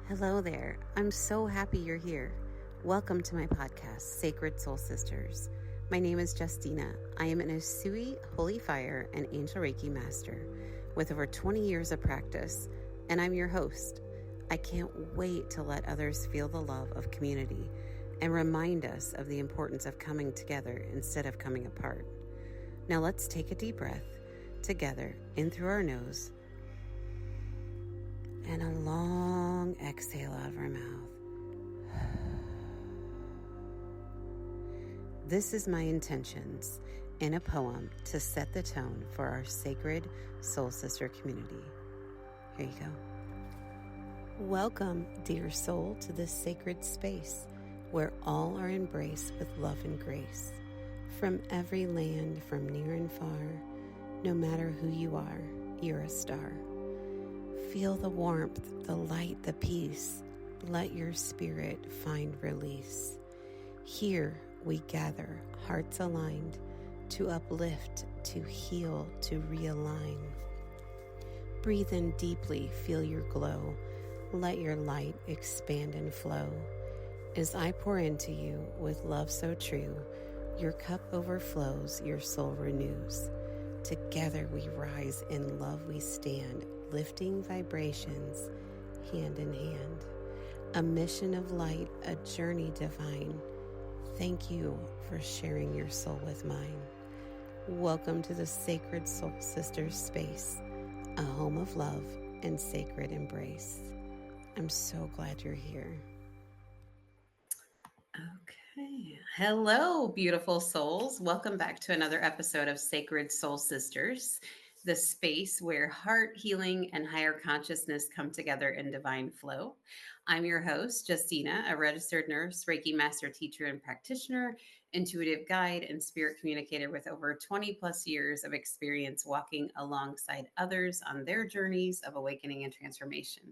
Hello there. I'm so happy you're here. Welcome to my podcast, Sacred Soul Sisters. My name is Justina. I am an Usui Holy Fire and Angel Reiki Master with over 20 years of practice, and I'm your host. I can't wait to let others feel the love of community and remind us of the importance of coming together instead of coming apart. Now let's take a deep breath together in through our nose and a long exhale out of our mouth. This is my intentions in a poem to set the tone for our sacred soul sister community. Here you go. Welcome, dear soul, to this sacred space where all are embraced with love and grace. From every land, from near and far, no matter who you are, you're a star. Feel the warmth, the light, the peace. Let your spirit find release. Here we gather, hearts aligned, to uplift, to heal, to realign. Breathe in deeply, feel your glow. Let your light expand and flow. As I pour into you with love so true, your cup overflows, your soul renews. Together we rise, in love we stand, lifting vibrations hand in hand. A mission of light, a journey divine. Thank you for sharing your soul with mine. Welcome to the Sacred Soul Sisters space, a home of love and sacred embrace. I'm so glad you're here. Okay. Hello, beautiful souls. Welcome back to another episode of Sacred Soul Sisters, the space where heart healing and higher consciousness come together in divine flow. I'm your host, Justina, a registered nurse, Reiki master teacher and practitioner, intuitive guide, and spirit communicator with over 20 plus years of experience walking alongside others on their journeys of awakening and transformation.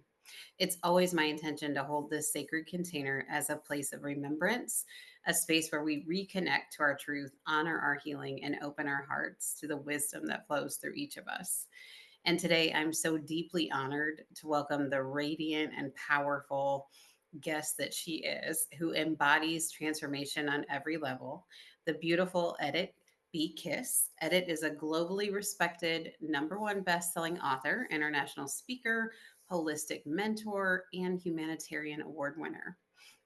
It's always my intention to hold this sacred container as a place of remembrance, a space where we reconnect to our truth, honor our healing, and open our hearts to the wisdom that flows through each of us. And today I'm so deeply honored to welcome the radiant and powerful guest that she is, who embodies transformation on every level, the beautiful Edith B. Kiss. Edith is a globally respected #1 best-selling author, international speaker, holistic mentor, and humanitarian award winner.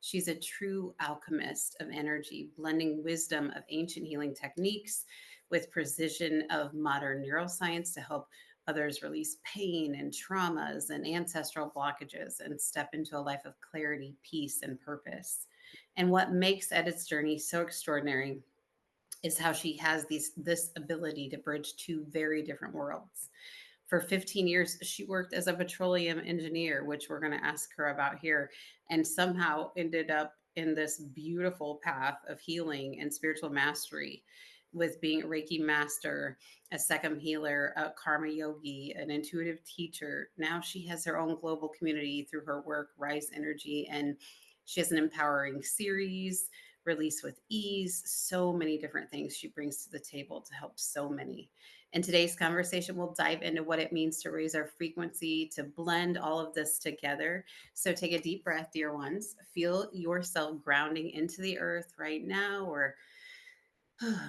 She's a true alchemist of energy, blending wisdom of ancient healing techniques with precision of modern neuroscience to help others release pain and traumas and ancestral blockages and step into a life of clarity, peace, and purpose. And what makes Edith's journey so extraordinary is how she has this ability to bridge two very different worlds. For 15 years, she worked as a petroleum engineer, which we're going to ask her about here, and somehow ended up in this beautiful path of healing and spiritual mastery with being a Reiki master, a second healer, a karma yogi, an intuitive teacher. Now she has her own global community through her work, Rise Energy, and she has an empowering series, Release with Ease, so many different things she brings to the table to help so many. In today's conversation, we'll dive into what it means to raise our frequency, to blend all of this together. So take a deep breath, dear ones. Feel yourself grounding into the earth right now, or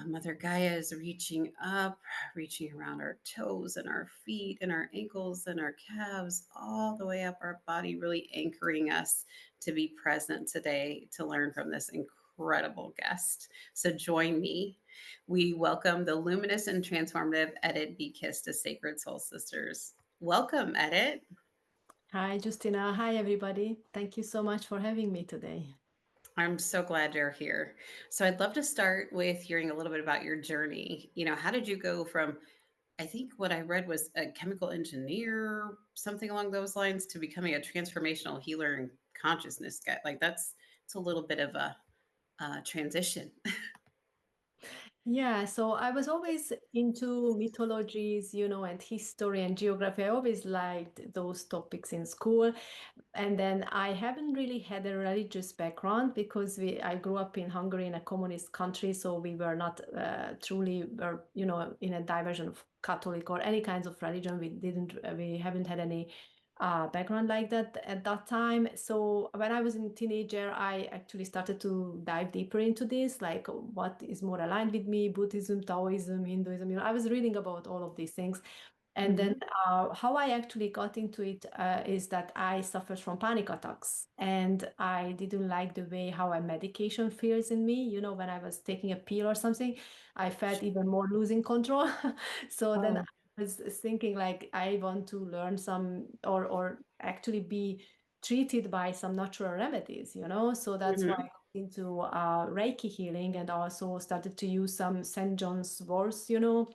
Mother Gaia is reaching up, reaching around our toes and our feet and our ankles and our calves, all the way up our body, really anchoring us to be present today to learn from this incredible guest. So join me. We welcome the luminous and transformative Edith B. Kiss to Sacred Soul Sisters. Welcome, Edith. Hi, Justina. Hi, everybody. Thank you so much for having me today. I'm so glad you're here. So I'd love to start with hearing a little bit about your journey. How did you go from, I think what I read was a chemical engineer, something along those lines, to becoming a transformational healer and consciousness guy? Like it's a little bit of a transition. Yeah, so I was always into mythologies, and history and geography. I always liked those topics in school. And then I haven't really had a religious background because I grew up in Hungary, in a communist country, so we were not truly, in a diversion of Catholic or any kinds of religion. We haven't had any background like that at that time. So when I was a teenager, I actually started to dive deeper into this, like what is more aligned with me, Buddhism, Taoism, Hinduism. I was reading about all of these things. And then Hmm. how I actually got into it is that I suffered from panic attacks, and I didn't like the way how a medication feels in me. When I was taking a pill or something, I felt even more losing control. So then Oh. I was thinking like I want to learn some or actually be treated by some natural remedies. So that's why I Hmm. got into Reiki healing and also started to use some St. John's words, and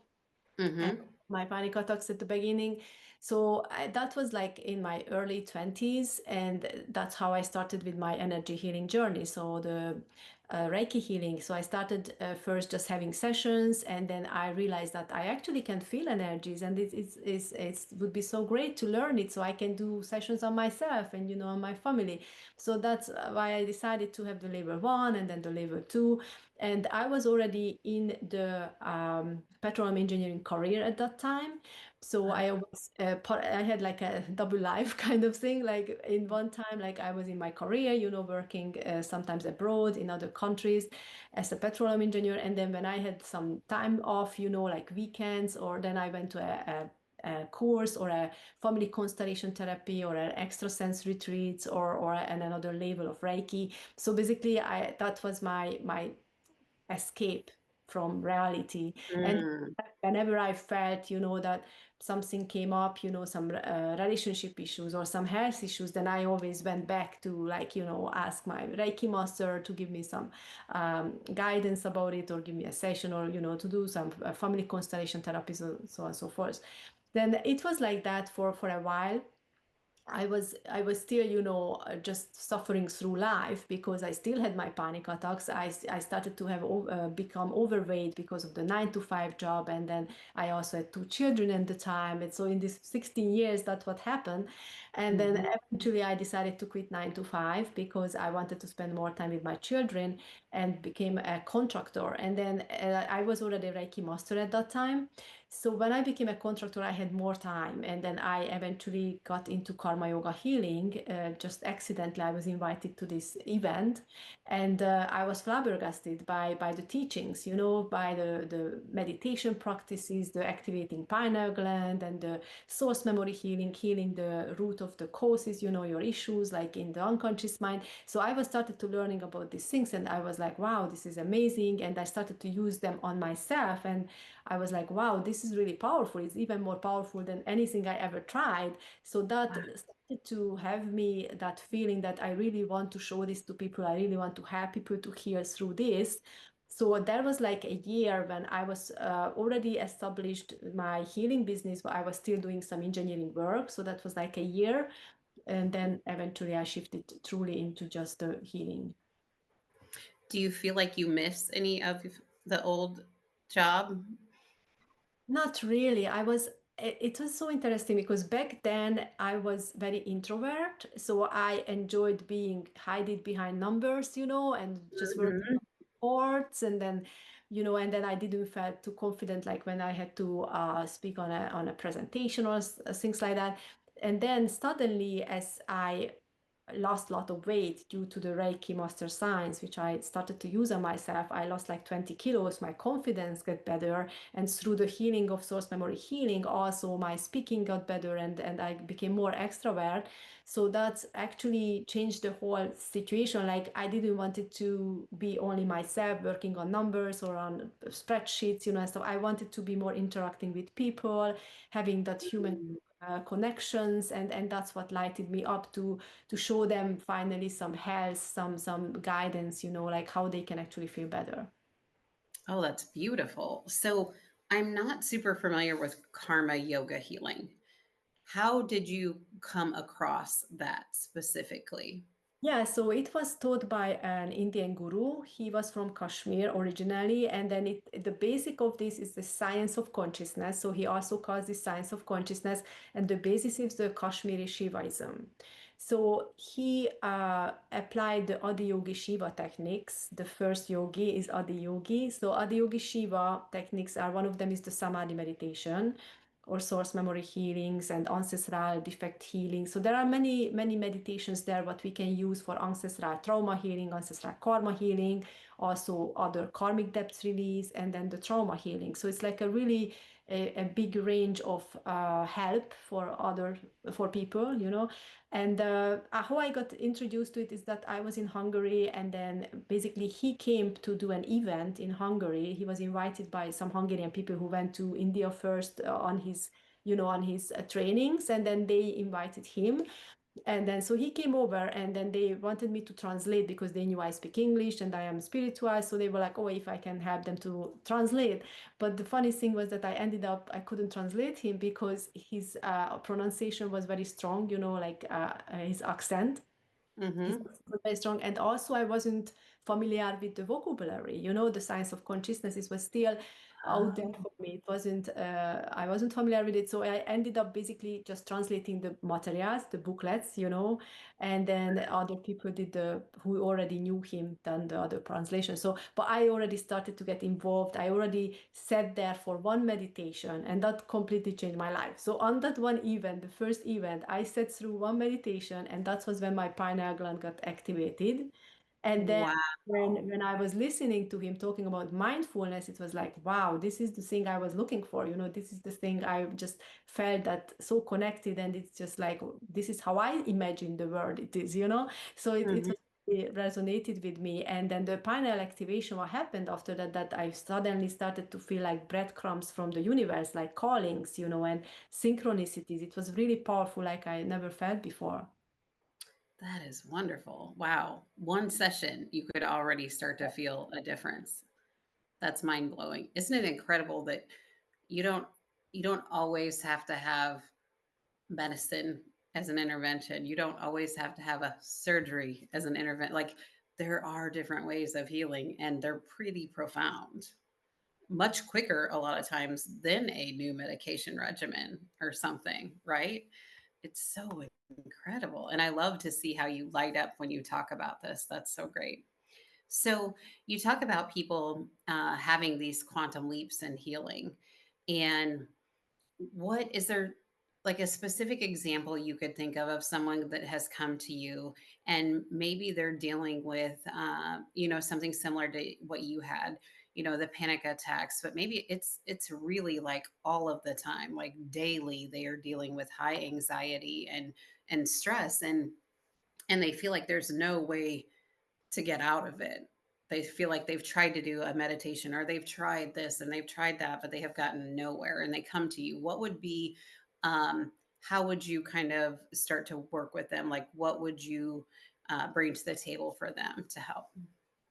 Hmm. my panic attacks at the beginning. So that was like in my early 20s, and that's how I started with my energy healing journey. So the Reiki healing. So I started first just having sessions, and then I realized that I actually can feel energies, and it would be so great to learn it so I can do sessions on myself and on my family. So that's why I decided to have the level 1 and then the level 2. And I was already in the petroleum engineering career at that time. So I had like a double life kind of thing. Like in one time, like I was in my career, working sometimes abroad in other countries as a petroleum engineer. And then when I had some time off, like weekends, or then I went to a course or a family constellation therapy or an extrasense retreats or another level of Reiki. So basically, that was my escape from reality. And Mm. whenever I felt, that something came up, some relationship issues or some health issues, then I always went back to like, ask my Reiki master to give me some guidance about it, or give me a session, or, to do some family constellation therapy, so on and so forth. Then it was like that for a while. I was still, just suffering through life because I still had my panic attacks. I started to have become overweight because of the 9 to 5 job, and then I also had 2 children at the time. And so in these 16 years, that's what happened. And then Hmm. eventually, I decided to quit 9 to 5 because I wanted to spend more time with my children, and became a contractor. And then I was already a Reiki master at that time. So when I became a contractor, I had more time, and then I eventually got into karma yoga healing. Just accidentally, I was invited to this event, and I was flabbergasted by the teachings, by the meditation practices, the activating pineal gland, and the source memory healing the root of the causes, your issues, like in the unconscious mind. So I was started to learning about these things, and I was like, wow, this is amazing, and I started to use them on myself, and I was like, wow, this is really powerful. It's even more powerful than anything I ever tried. So that started to have me that feeling that I really want to show this to people. I really want to help people to heal through this. So there was like a year when I was already established my healing business, but I was still doing some engineering work. So that was like a year. And then eventually I shifted truly into just the healing. Do you feel like you miss any of the old job? Not really. It was so interesting because back then I was very introvert. So I enjoyed being hiding behind numbers, and just working Hmm. on reports. And then I didn't feel too confident, like when I had to speak on a presentation or things like that. And then suddenly, as I lost a lot of weight due to the Reiki Master Science, which I started to use on myself. I lost like 20 kilos. My confidence got better. And through the healing of source memory healing, also my speaking got better, and I became more extrovert. So that's actually changed the whole situation. Like I didn't want it to be only myself working on numbers or on spreadsheets, and so I wanted to be more interacting with people, having that human connections, and that's what lighted me up to show them finally some help, some guidance, like how they can actually feel better. Oh, that's beautiful. So I'm not super familiar with karma yoga healing. How did you come across that specifically? Yeah, so it was taught by an Indian guru. He was from Kashmir originally, and then the basic of this is the science of consciousness. So he also calls this science of consciousness, and the basis is the Kashmiri Shivaism. So he applied the Adiyogi Shiva techniques. The first yogi is Adiyogi. So Adiyogi Shiva techniques are one of them is the Samadhi meditation. or source memory healings and ancestral defect healing. So there are many meditations there what we can use for ancestral trauma healing, ancestral karma healing, also other karmic debts release, and then the trauma healing. So it's like a really a big range of help for people, you know. And how I got introduced to it is that I was in Hungary, and then basically he came to do an event in Hungary. He was invited by some Hungarian people who went to India first on his, you know, on his trainings, and then they invited him. And then so he came over, and then they wanted me to translate because they knew I speak English and I am spiritual. So they were like, oh, if I can help them to translate. But the funny thing was that I couldn't translate him because his pronunciation was very strong, you know, like his accent. His Mm-hmm. accent was very strong. And also, I wasn't familiar with the vocabulary. You know, the science of consciousness it was still out there Oh. for me. It wasn't, I wasn't familiar with it. So I ended up basically just translating the materials, the booklets, you know, and then other people who already knew him, done the other translation. So, but I already started to get involved. I already sat there for one meditation, and that completely changed my life. So on that one event, the first event, I sat through one meditation, and that was when my pineal gland got activated. And then Wow. when I was listening to him talking about mindfulness, it was like, wow, this is the thing I was looking for. You know, this is the thing I just felt that so connected, and it's just like this is how I imagine the world it is, you know. So it Mhm. was it resonated with me. And then the pineal activation, what happened after that, that I suddenly started to feel like breadcrumbs from the universe, like callings, you know, and synchronicities. It was really powerful, like I never felt before. That is wonderful. Wow. One session, you could already start to feel a difference. That's mind blowing. Isn't it incredible that you don't you don't always have to have medicine as an intervention. You don't always have to have a surgery as an intervention. Like there are different ways of healing and they're pretty profound. Much quicker a lot of times than a new medication regimen or something, right? It's so incredible. And I love to see how you light up when you talk about this. That's so great. So, you talk about people having these quantum leaps in healing. And what is there like a specific example you could think of someone that has come to you and maybe they're dealing with, something similar to what you had, the panic attacks, but maybe it's really like all of the time, like daily, they are dealing with high anxiety and stress and they feel like there's no way to get out of it. They feel like they've tried to do a meditation or they've tried this and they've tried that, but they have gotten nowhere and they come to you. What would be, how would you kind of start to work with them? Like, what would you bring to the table for them to help?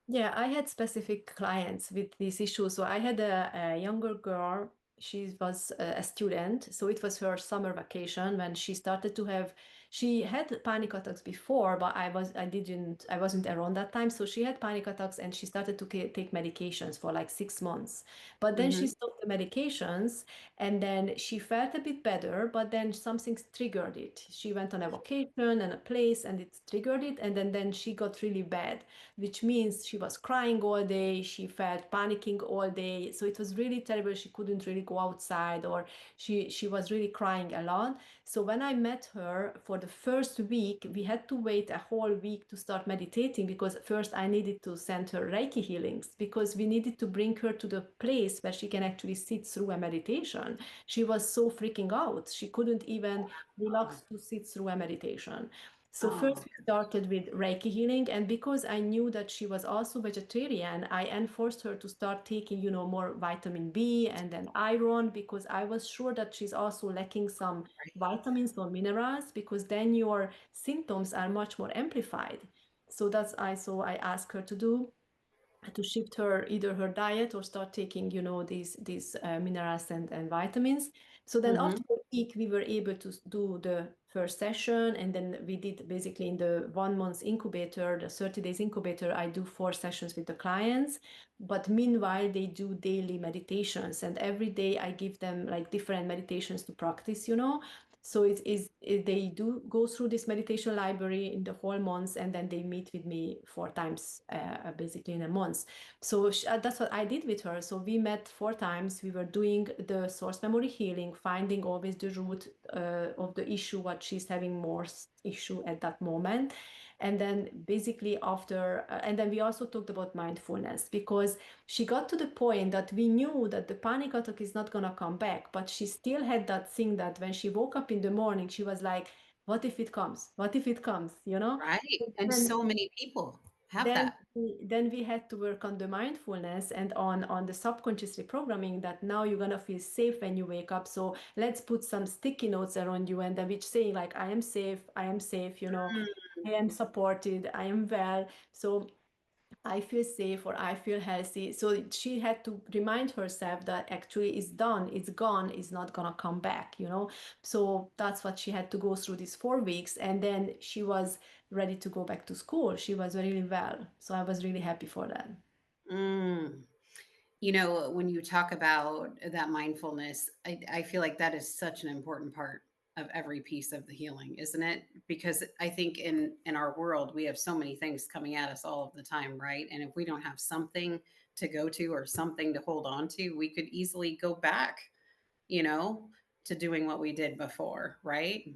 Yeah, I had specific clients with these issues. So I had a younger girl. She was a student. So it was her summer vacation when she started to have, she had panic attacks before, but I wasn't around that time. So she had panic attacks and she started to take medications for like 6 months. But then she Hmm. stopped the medications, and then she felt a bit better, but then something triggered it. She went on a vacation and a place and it triggered it. And then she got really bad, which means she was crying all day, she felt panicking all day. So it was really terrible. She couldn't really go outside, or she was really crying a lot. So when I met her for the first week, we had to wait a whole week to start meditating, because first I needed to send her Reiki healings, because we needed to bring her to the place where she can actually sit through a meditation. She was so freaking out. She couldn't even relax to sit through a meditation. So first Oh, we started with Reiki healing, and because I knew that she was also vegetarian, I enforced her to start taking, you know, more vitamin B and then iron, because I was sure that she's also lacking some right. vitamins or minerals, because then your symptoms are much more amplified. So I asked her to shift her either her diet or start taking, you know, these minerals and vitamins. So then Hmm. after a week we were able to do the first session, and then we did basically in the 1 month incubator, the 30 days incubator, I do 4 sessions with the clients. But meanwhile they do daily meditations, and every day I give them like different meditations to practice, you know. So they do go through this meditation library in the whole months, and then they meet with me 4 times, basically in a month. So that's what I did with her. So we met 4 times. We were doing the source memory healing, finding always the root of the issue, what she's having more issue at that moment. And then basically after, and then we also talked about mindfulness, because she got to the point that we knew that the panic attack is not going to come back, but she still had that thing that when she woke up in the morning, she was like, what if it comes? What if it comes? You know? Right. And And so many people have then that. then we had to work on the mindfulness and on the subconscious reprogramming, that now you're gonna feel safe when you wake up. So let's put some sticky notes around you, and then which saying like, I am safe, I am safe, I am supported, I am well. So I feel safe or I feel healthy. So she had to remind herself that actually it's done, it's gone, it's not gonna come back. So that's what she had to go through these 4 weeks. And then she was ready to go back to school. She was really well. So I was really happy for that. Mm. You know, when you talk about that mindfulness, I feel like that is such an important part of every piece of the healing, isn't it? Because I think in our world we have so many things coming at us all of the time, right? And if we don't have something to go to or something to hold on to, we could easily go back, you know, to doing what we did before, right?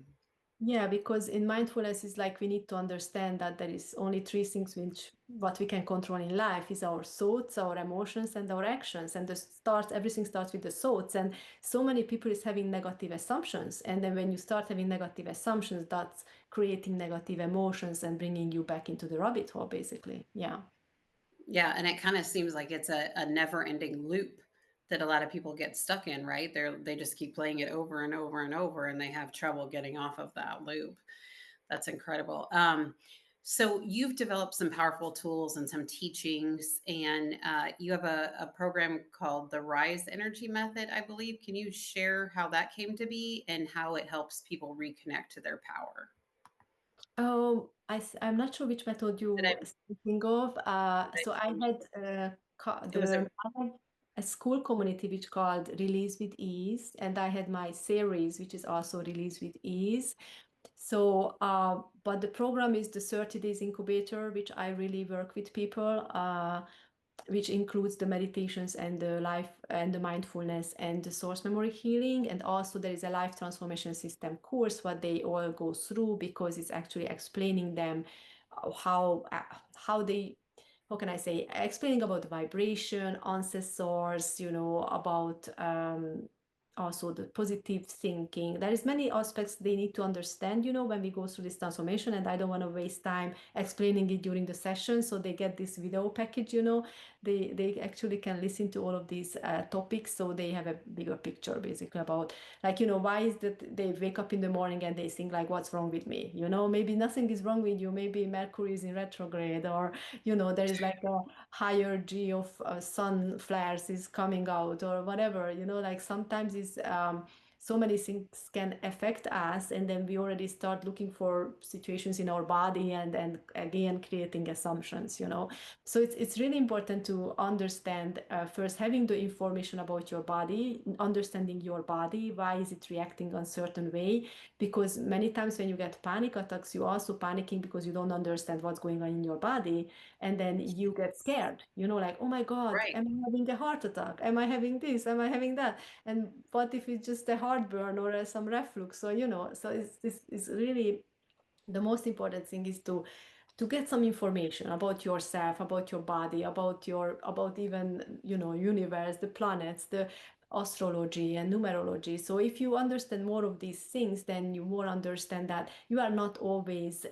Yeah, because in mindfulness is like we need to understand that there is only three things which what we can control in life is our thoughts, our emotions, and our actions. And everything starts with the thoughts. And so many people is having negative assumptions. And then when you start having negative assumptions, that's creating negative emotions and bringing you back into the rabbit hole, basically. Yeah. Yeah, and it kind of seems like it's a never-ending loop that a lot of people get stuck in, right? They just keep playing it over and over and over, and they have trouble getting off of that loop. That's incredible. So you've developed some powerful tools and some teachings, and you have a program called the Rise Energy Method, I believe. Can you share how that came to be and how it helps people reconnect to their power? I'm not sure which method Did you I, thinking of. did I So I change had it? It was a I had a school community which called Release with Ease, and I had my series which is also Release with Ease. So, but the program is the 30 days incubator, which I really work with people. Which includes the meditations and the life and the mindfulness and the source memory healing. And also there is a life transformation system course what they all go through, because it's actually explaining them how they, how can I say, explaining about vibration, ancestors, about also the positive thinking. There is many aspects they need to understand, when we go through this transformation, and I don't want to waste time explaining it during the session. So they get this video package, they actually can listen to all of these topics, so they have a bigger picture basically about, like, why is that they wake up in the morning and they think like, what's wrong with me? Maybe nothing is wrong with you, maybe Mercury is in retrograde, or there is like a higher G of sun flares is coming out, or whatever. Like sometimes it's so many things can affect us, and then we already start looking for situations in our body, and again creating assumptions. So it's really important to understand, first, having the information about your body, understanding your body, why is it reacting a certain way, because many times when you get panic attacks, you also panicking because you don't understand what's going on in your body, and then you get scared, like, oh my god, right. am I having a heart attack, am I having this, am I having that, and what if it's just a heartburn or some reflux? So so it's really the most important thing is to get some information about yourself, about your body, about even universe, the planets, the astrology and numerology. So if you understand more of these things, then you more understand that you are not always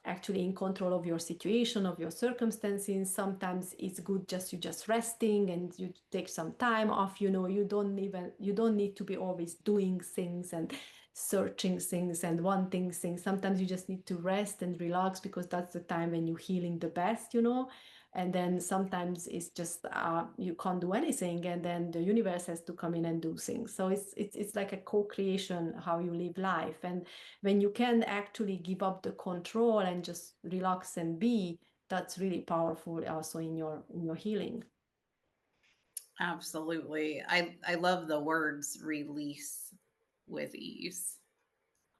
actually in control of your situation, of your circumstances. Sometimes it's good just you just resting, and you take some time off. You don't need to be always doing things and searching things and wanting things. Sometimes you just need to rest and relax, because that's the time when you're healing the best. And then sometimes it's just you can't do anything, and then the universe has to come in and do things. So it's like a co-creation how you live life. And when you can actually give up the control and just relax and be, that's really powerful also in your healing. Absolutely. I love the words release with ease.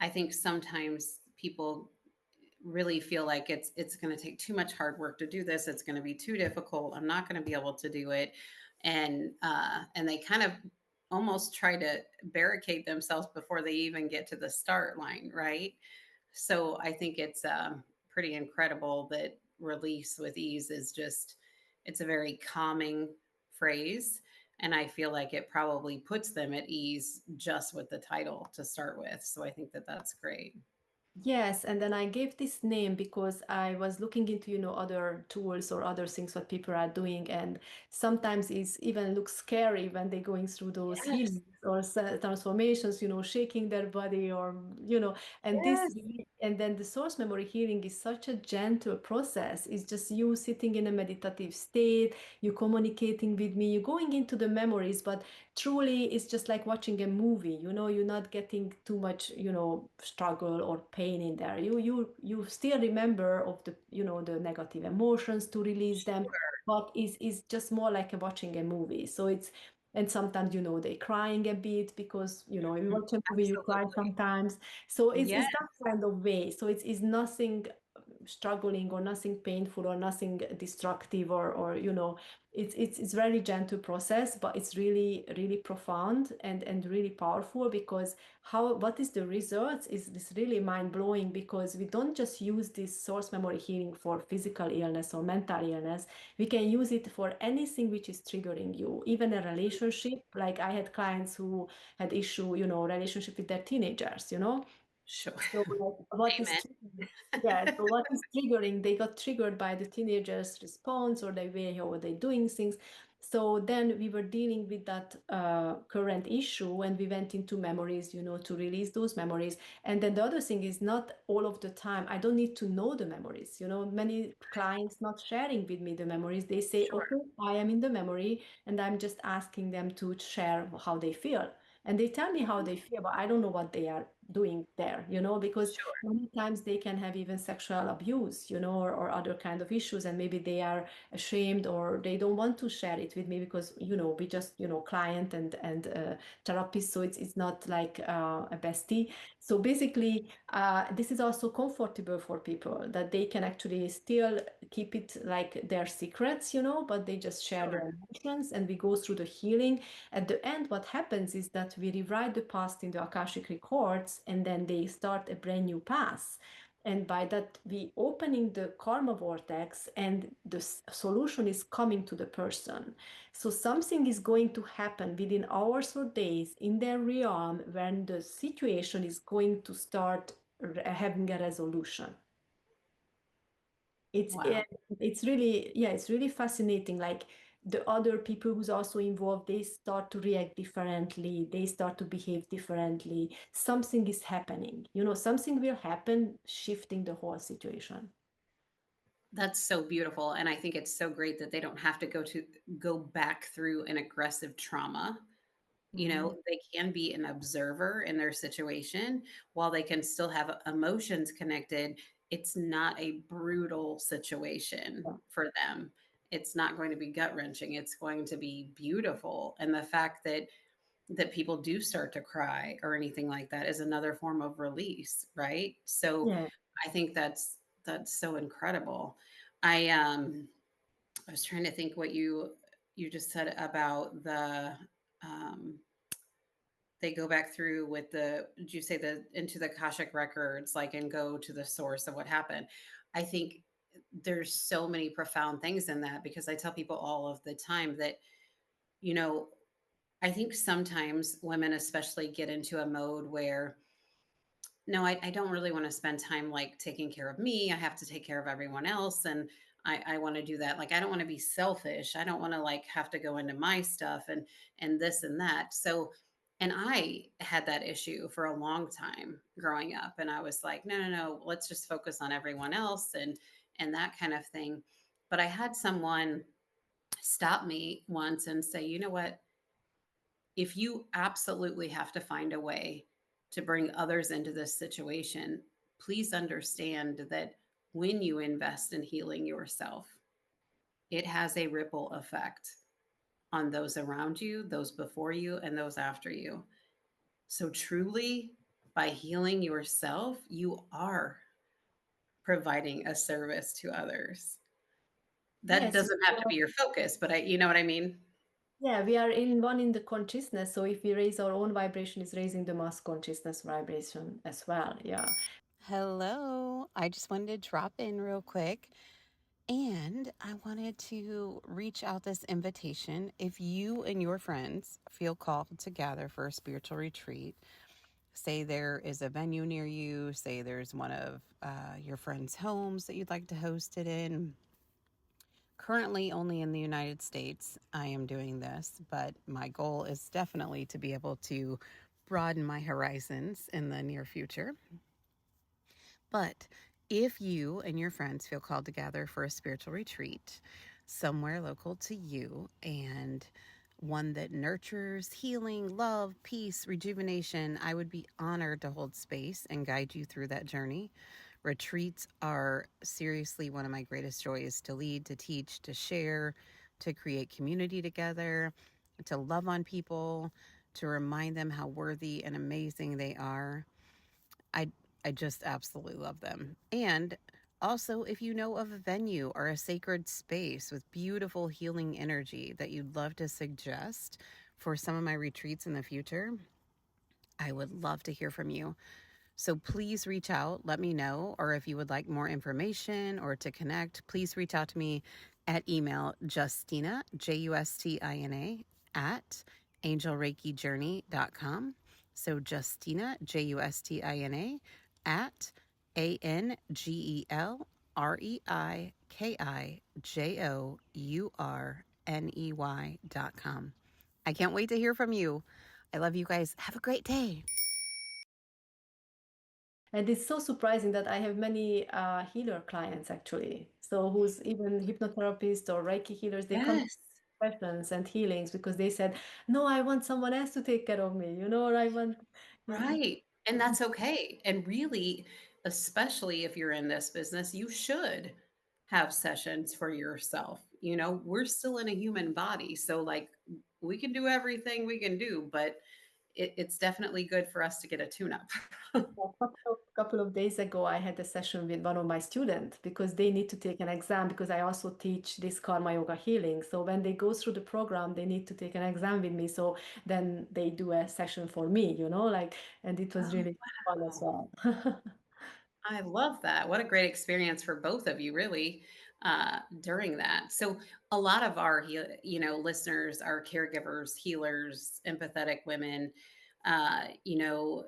I think sometimes people really feel like it's going to take too much hard work to do this. It's going to be too difficult. I'm not going to be able to do it, and they kind of almost try to barricade themselves before they even get to the start line, right? So I think it's pretty incredible that release with ease is just, it's a very calming phrase. And I feel like it probably puts them at ease just with the title to start with. So I think that that's great. Yes, and then I gave this name because I was looking into, other tools or other things what people are doing, and sometimes it even looks scary when they're going through those Yes. healings or transformations, shaking their body or, and Yes. and then the source memory healing is such a gentle process. It's just you sitting in a meditative state, you communicating with me, you going into the memories, but truly it's just like watching a movie. You're not getting too much, struggle or pain in there. You still remember of the, the negative emotions to release them, but is just more like watching a movie. So it's, and sometimes, they crying a bit because, if you Mhm. watch a movie you cry Absolutely. sometimes. So it's Yes. that kind of way. So it's nothing struggling or nothing painful or nothing destructive, or it's very gentle process, but it's really really profound and really powerful, because how what is the results is this really mind-blowing, because we don't just use this source memory healing for physical illness or mental illness. We can use it for anything which is triggering you, even a relationship. Like I had clients who had issue, relationship with their teenagers. Sure. So like, what is Amen. triggering? Yeah, so what is triggering? They got triggered by the teenager's response or the way how they doing things. So then we were dealing with that current issue, and we went into memories, to release those memories. And then the other thing is, not all of the time, I don't need to know the memories. Many clients not sharing with me the memories. They say, Sure. okay, I am in the memory, and I'm just asking them to share how they feel. And they tell me how Mhm. they feel, but I don't know what they are doing there, because Sure. many times they can have even sexual abuse, or other kind of issues, and maybe they are ashamed or they don't want to share it with me, because we just client and therapist, so it's not like a bestie. So basically, this is also comfortable for people, that they can actually still keep it like their secrets, but they just share Sure. their emotions, and we go through the healing. At the end, what happens is that we rewrite the past in the Akashic records, and then they start a brand new path. And by that, we opening the karma vortex, and the solution is coming to the person. So something is going to happen within hours or days in their realm, when the situation is going to start having a resolution. It's Wow. it, it's really, yeah, it's really fascinating. Like the other people who's also involved, they start to react differently, they start to behave differently. Something is happening, something will happen, shifting the whole situation. That's so beautiful. And I think it's so great that they don't have to go back through an aggressive trauma. Mhm. They can be an observer in their situation while they can still have emotions connected. It's not a brutal situation Yeah. for them. It's not going to be gut wrenching. It's going to be beautiful. And the fact that people do start to cry or anything like that is another form of release, right? So Yeah. I think that's so incredible. I was trying to think what you just said about um they go back through with the, did you say the into the Akashic records, like, and go to the source of what happened? I think there's so many profound things in that, because I tell people all of the time that, you know, I think sometimes women especially get into a mode where, no, I don't really want to spend time like taking care of me. I have to take care of everyone else. And I want to do that. Like, I don't want to be selfish. I don't want to like have to go into my stuff and this and that. So, and I had that issue for a long time growing up. And I was like, no, no, no, let's just focus on everyone else and that kind of thing. But I had someone stop me once and say, you know what? If you absolutely have to find a way to bring others into this situation, please understand that when you invest in healing yourself, it has a ripple effect on those around you, those before you, and those after you. So truly, by healing yourself, you are providing a service to others. That Yes, doesn't have to be your focus, but you know what I mean? yeah, we are in one in the consciousness. So if we raise our own vibration, is raising the mass consciousness vibration as well. Yeah. Hello. I just wanted to drop in real quick and I wanted to reach out this invitation. If you and your friends feel called to gather for a spiritual retreat, say there is a venue near you, say there's one of your friends' homes that you'd like to host it in. Currently, only in the United States, I am doing this, but my goal is definitely to be able to broaden my horizons in the near future. But if you and your friends feel called to gather for a spiritual retreat somewhere local to you and one that nurtures healing, love, peace, rejuvenation, I would be honored to hold space and guide you through that journey. Retreats are seriously one of my greatest joys to lead, to teach, to share, to create community together, to love on people, to remind them how worthy and amazing they are. I I just absolutely love them. And also, if you know of a venue or a sacred space with beautiful healing energy that you'd love to suggest for some of my retreats in the future, I would love to hear from you. So please reach out, let me know, or if you would like more information or to connect, please reach out to me at email Justina, Justina, at angelreikijourney.com. So Justina, Justina, at ANGELREIKIJOURNEY.com. I can't wait to hear from you. I love you guys. Have a great day. And it's so surprising that I have many healer clients actually. So who's even hypnotherapists or Reiki healers, they come to Yes. sessions and healings because they said, no, I want someone else to take care of me, or I want. Right. And that's okay. And really, especially if you're in this business, you should have sessions for yourself. We're still in a human body. So, like, we can do everything we can do, but it's definitely good for us to get a tune up. A couple of days ago, I had a session with one of my students because they need to take an exam because I also teach this karma yoga healing. So when they go through the program, they need to take an exam with me. So then they do a session for me, and it was Oh, really fun as wow. well. I love that. What a great experience for both of you, really, during that. So, a lot of our, listeners are caregivers, healers, empathetic women, in a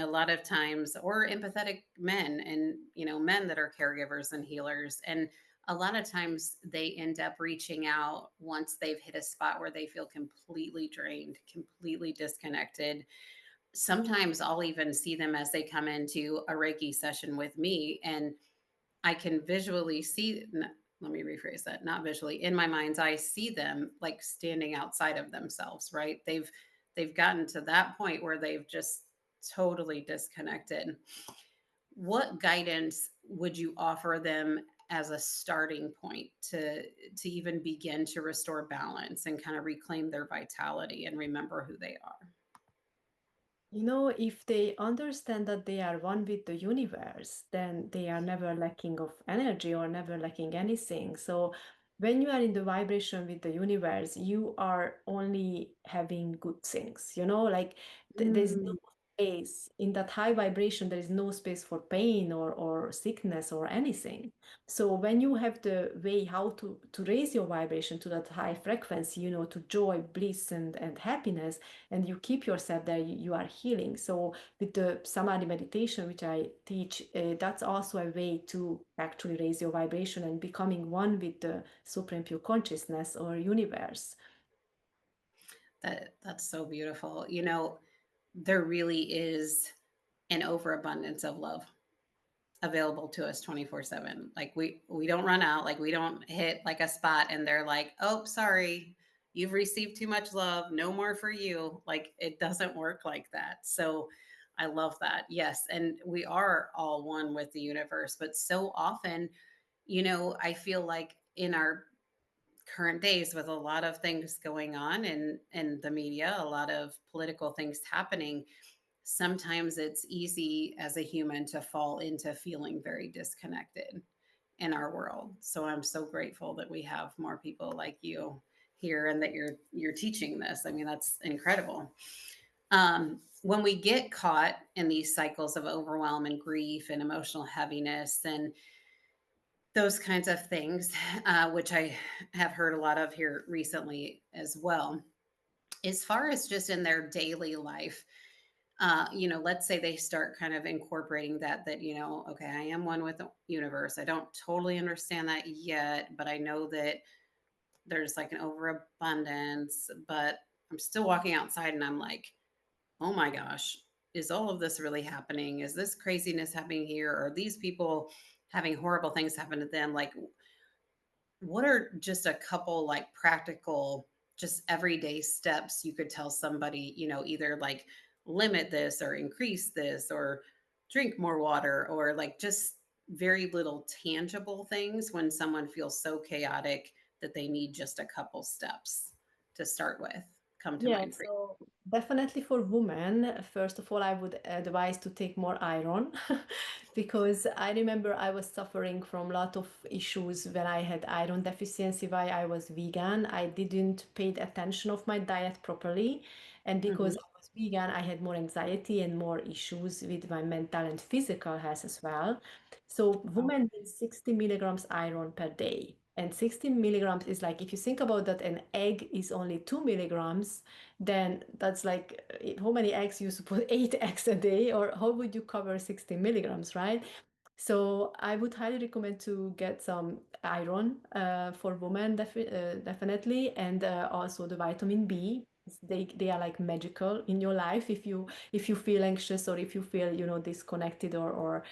lot of times, or empathetic men, and men that are caregivers and healers. And a lot of times, they end up reaching out once they've hit a spot where they feel completely drained, completely disconnected. Sometimes I'll even see them as they come into a Reiki session with me, and I can visually see, let me rephrase that, not visually, in my mind's eye, see them like standing outside of themselves, right? They've gotten to that point where they've just totally disconnected. What guidance would you offer them as a starting point to even begin to restore balance and kind of reclaim their vitality and remember who they are? If they understand that they are one with the universe, then they are never lacking of energy or never lacking anything. So when you are in the vibration with the universe, you are only having good things, like there's no Mm. space in that high vibration, there is no space for pain or sickness or anything. So when you have the way how to raise your vibration to that high frequency, to joy, bliss, and happiness, and you keep yourself there, you are healing. So with the samadhi meditation which I teach, that's also a way to actually raise your vibration and becoming one with the supreme pure consciousness or universe. That's so beautiful. There really is an overabundance of love available to us 24/7. Like we don't run out, like we don't hit like a spot and they're like, "Oh, sorry. You've received too much love. No more for you." Like it doesn't work like that. So I love that. Yes, and we are all one with the universe, but so often, I feel like in our current days with a lot of things going on in the media, a lot of political things happening, sometimes it's easy as a human to fall into feeling very disconnected in our world. So I'm so grateful that we have more people like you here and that you're teaching this. I mean, that's incredible. When we get caught in these cycles of overwhelm and grief and emotional heaviness and those kinds of things, which I have heard a lot of here recently as well, as far as just in their daily life, let's say they start kind of incorporating that, okay, I am one with the universe. I don't totally understand that yet, but I know that there's like an overabundance, but I'm still walking outside and I'm like, oh my gosh, is all of this really happening? Is this craziness happening here? Are these people having horrible things happen to them? Like, what are just a couple like practical, just everyday steps you could tell somebody, either like limit this or increase this or drink more water or like just very little tangible things when someone feels so chaotic that they need just a couple steps to start with come to Yeah, mind for you? so definitely for women, first of all, I would advise to take more iron because I remember I was suffering from a lot of issues when I had iron deficiency while I was vegan. I didn't pay attention of my diet properly, and Mhm. because I was vegan, I had more anxiety and more issues with my mental and physical health as well. So Oh, women need 60 milligrams iron per day. And 60 milligrams is like, if you think about that, an egg is only 2 milligrams, then that's like how many eggs you suppose 8 eggs a day, or how would you cover 60 milligrams, right? So I would highly recommend to get some iron for women, definitely, and also the vitamin B. They are like magical in your life. If you feel anxious or if you feel disconnected or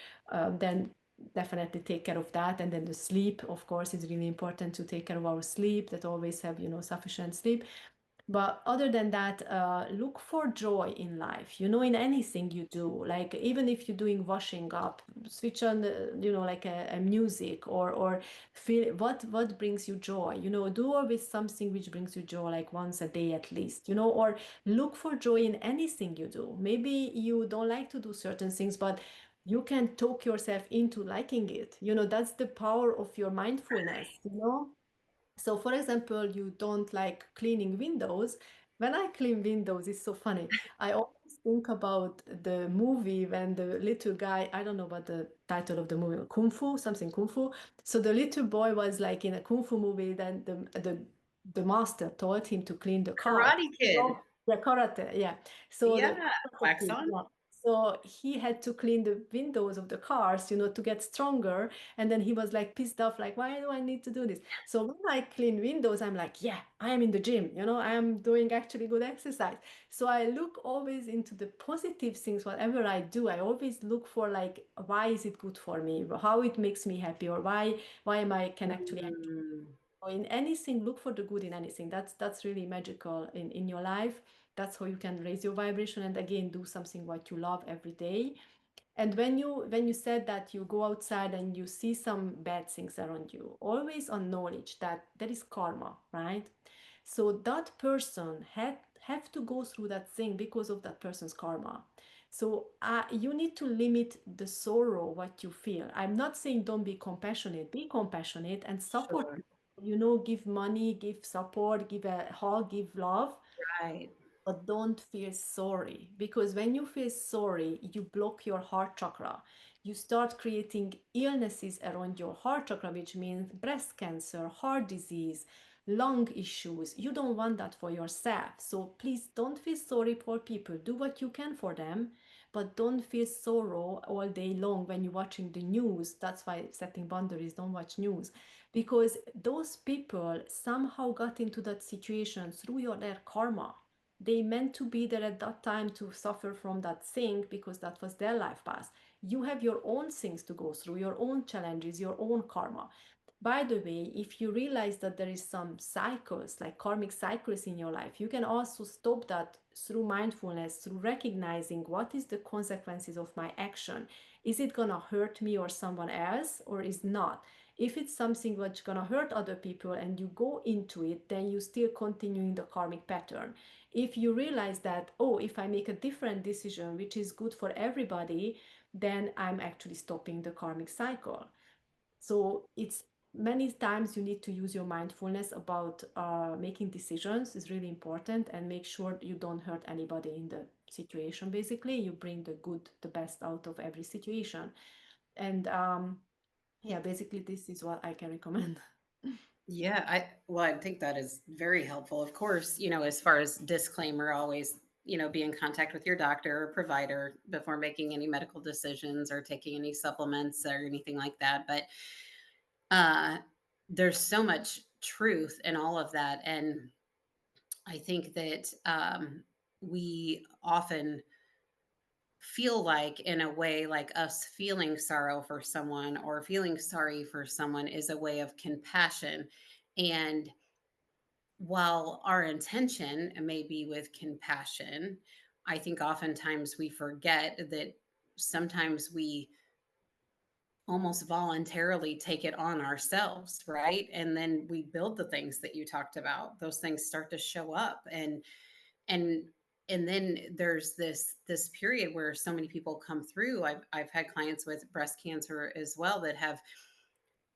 then definitely take care of that. And then the sleep, of course, is really important to take care of our sleep, that always have sufficient sleep. But other than that, look for joy in life, in anything you do. Like even if you're doing washing up, switch on, like a music or feel what brings you joy. Do always something which brings you joy, like once a day at least, or look for joy in anything you do. Maybe you don't like to do certain things, but you can talk yourself into liking it. That's the power of your mindfulness. So, for example, you don't like cleaning windows. When I clean windows, it's so funny. I always think about the movie when the little guy, I don't know what the title of the movie, Kung Fu, something Kung Fu. So the little boy was like in a Kung Fu movie, then the master told him to clean the car. Karate Kid. Yeah, karate, yeah. So the Yeah. karate Wax kid, on. yeah. So he had to clean the windows of the cars, to get stronger. And then he was like pissed off, like, why do I need to do this? So when I clean windows, I'm like, yeah, I am in the gym, I am doing actually good exercise. So I look always into the positive things, whatever I do. I always look for like, why is it good for me? How it makes me happy, or why am I can actually Mm, or in anything, look for the good in anything. That's really magical in your life. That's how you can raise your vibration and again do something what you love every day. And when you said that you go outside and you see some bad things around you, always acknowledge that there is karma, right? So that person had have to go through that thing because of that person's karma. So you need to limit the sorrow what you feel. I'm not saying don't be compassionate. Be compassionate and support sure. people. Give money, give support, give a hug, give love, Right. but don't feel sorry, because when you feel sorry, you block your heart chakra. You start creating illnesses around your heart chakra, which means breast cancer, heart disease, lung issues. You don't want that for yourself. So please don't feel sorry for people. Do what you can for them, but don't feel sorrow all day long when you're watching the news. That's why setting boundaries, don't watch news, because those people somehow got into that situation through their karma. They meant to be there at that time to suffer from that thing because that was their life path. You have your own things to go through, your own challenges, your own karma. By the way, if you realize that there is some cycles, like karmic cycles in your life, you can also stop that through mindfulness, through recognizing what is the consequences of my action. Is it gonna hurt me or someone else, or is not? If it's something that's gonna hurt other people and you go into it, then you still continuing the karmic pattern. If you realize that, oh, if I make a different decision which is good for everybody, then I'm actually stopping the karmic cycle. So it's many times you need to use your mindfulness about making decisions is really important, and make sure you don't hurt anybody in the situation. Basically, you bring the good, the best out of every situation. And yeah, basically this is what I can recommend. Yeah, I think that is very helpful. Of course, as far as disclaimer, always, be in contact with your doctor or provider before making any medical decisions or taking any supplements or anything like that. But uh there's so much truth in all of that. And I think that we often feel like, in a way, like us feeling sorrow for someone or feeling sorry for someone is a way of compassion. And while our intention may be with compassion, I think oftentimes we forget that sometimes we almost voluntarily take it on ourselves, right? And then we build the things that you talked about. Those things start to show up, and and then there's this period where so many people come through. I've had clients with breast cancer as well that have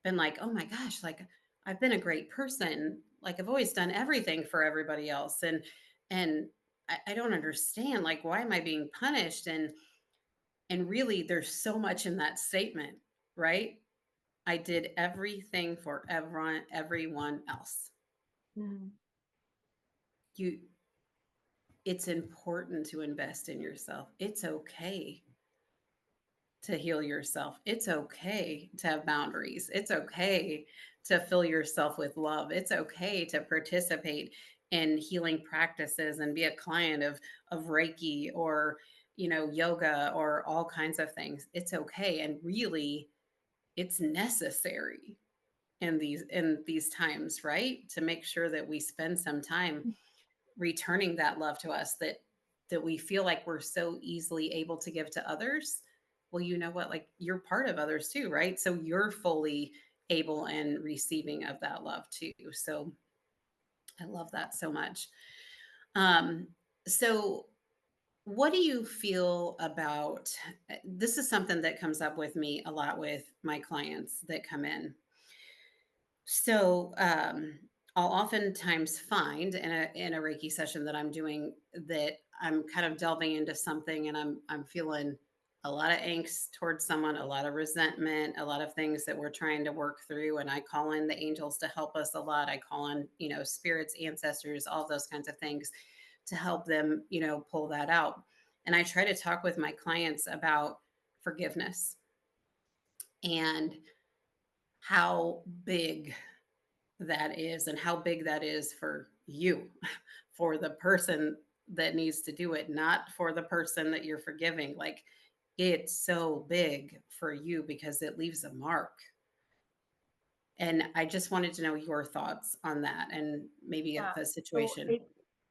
been like, "Oh my gosh, like I've been a great person. Like I've always done everything for everybody else, and I don't understand. Like, why am I being punished?" And really, there's so much in that statement, right? I did everything for everyone else. Mhm. You It's important to invest in yourself. It's okay to heal yourself. It's okay to have boundaries. It's okay to fill yourself with love. It's okay to participate in healing practices and be a client of Reiki or yoga or all kinds of things. It's okay, and really it's necessary in these times, right? To make sure that we spend some time returning that love to us, that we feel like we're so easily able to give to others. Well, you know what, like you're part of others too, right? So you're fully able and receiving of that love too. So I love that so much. um so what do you feel about this? Is something that comes up with me a lot with my clients that come in. So, I'll oftentimes find in a Reiki session that I'm doing that I'm kind of delving into something, and I'm feeling a lot of angst towards someone, a lot of resentment, a lot of things that we're trying to work through. And I call in the angels to help us a lot. I call in, spirits, ancestors, all those kinds of things to help them, pull that out. And I try to talk with my clients about forgiveness and how big that is, and how big that is for you, for the person that needs to do it, not for the person that you're forgiving. Like it's so big for you because it leaves a mark. And I just wanted to know your thoughts on that and maybe Yeah. the So situation. it,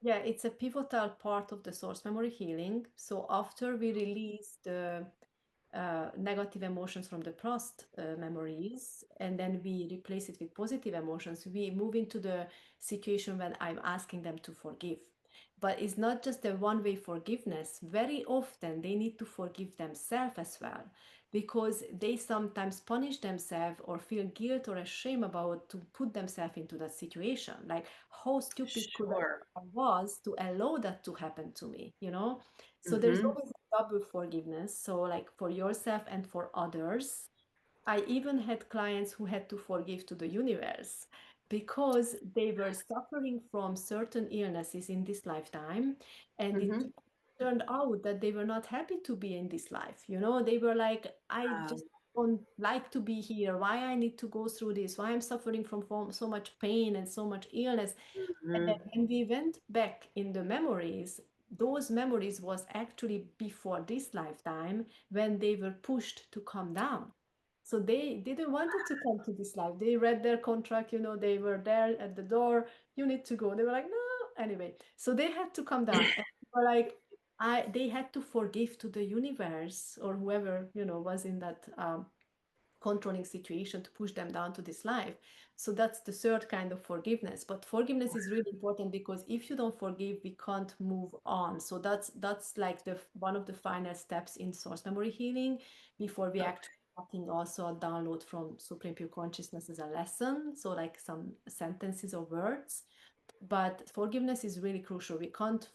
yeah, it's a pivotal part of the source memory healing. So after we release the negative emotions from the past memories, and then we replace it with positive emotions, we move into the situation when I'm asking them to forgive. But it's not just a one way forgiveness. Very often they need to forgive themselves as well, because they sometimes punish themselves or feel guilt or shame about to put themselves into that situation. Like, how stupid could Sure. I was to allow that to happen to me, you know? So there's Mm-hmm. always double forgiveness. So, like for yourself and for others. I even had clients who had to forgive to the universe because they were suffering from certain illnesses in this lifetime. And it Mm-hmm. turned out that they were not happy to be in this life. You know, they were like, I just don't like to be here. Why I need to go through this? Why I'm suffering from so much pain and so much illness? And then Mm-hmm. when we went back in the memories, those memories was actually before this lifetime when they were pushed to come down. So they didn't wanted to come to this life. They read their contract, you know, they were there at the door, you need to go. They were like, no, anyway. So they had to come down. And we were like, they had to forgive to the universe or whoever, was in that controlling situation to push them down to this life. So that's the third kind of forgiveness. But forgiveness is really important because if you don't forgive, we can't move on. So that's like the one of the final steps in source memory healing before we Okay. actually getting also a download from Supreme Pure Consciousness as a lesson. So like some sentences or words. But forgiveness is really crucial. We can't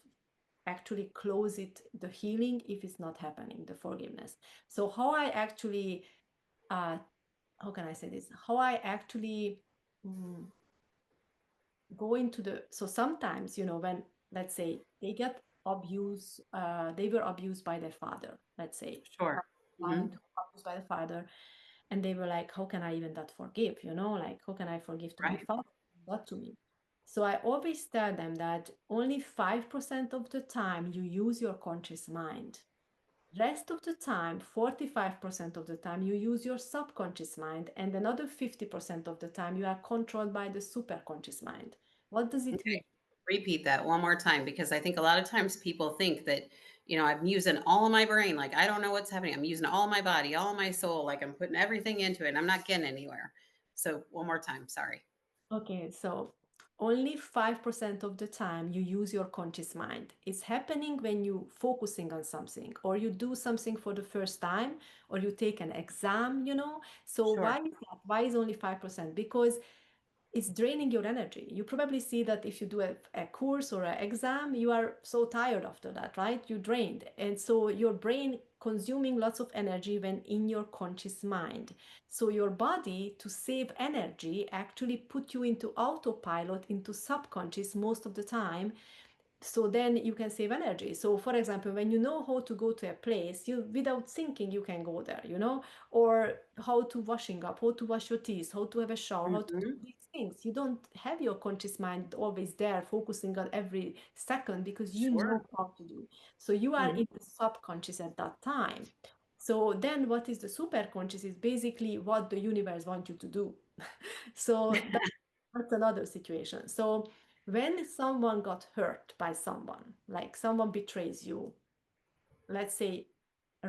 actually close it, the healing, if it's not happening, the forgiveness. So how I actually uh, how can I say this? How I actually mm, go into the, so sometimes, when, let's say, they were abused by their father, let's say, Sure. violent Hmm. abused by the father, and they were like, how can I even that forgive? Like, how can I forgive to my Right. father, not to me? So I always tell them that only 5% of the time you use your conscious mind. Rest of the time, 45% of the time, you use your subconscious mind, and another 50% of the time, you are controlled by the superconscious mind. What does it mean? Okay. Repeat that one more time because I think a lot of times people think that, I'm using all of my brain. Like, I don't know what's happening. I'm using all my body, all my soul. Like, I'm putting everything into it and I'm not getting anywhere. So, one more time. Sorry. Okay, so only 5% of the time you use your conscious mind. It's happening when you focusing on something or you do something for the first time or you take an exam. So why Sure. is that? Why is only 5%? Because it's draining your energy. You probably see that if you do a course or an exam, you are so tired after that, right? You're drained. And so your brain consuming lots of energy when in your conscious mind. So your body, to save energy, actually put you into autopilot, into subconscious most of the time, so then you can save energy. So for example, when you know how to go to a place, you without thinking you can go there. Or how to washing up, how to wash your teeth, how to have a shower, how to do Hmm. these things. You don't have your conscious mind always there focusing on every second because you know Sure. how to do. So you are Hmm. in the subconscious at that time. So then what is the superconscious is basically what the universe wants you to do. So that's another situation. So when someone got hurt by someone, like someone betrays you, let's say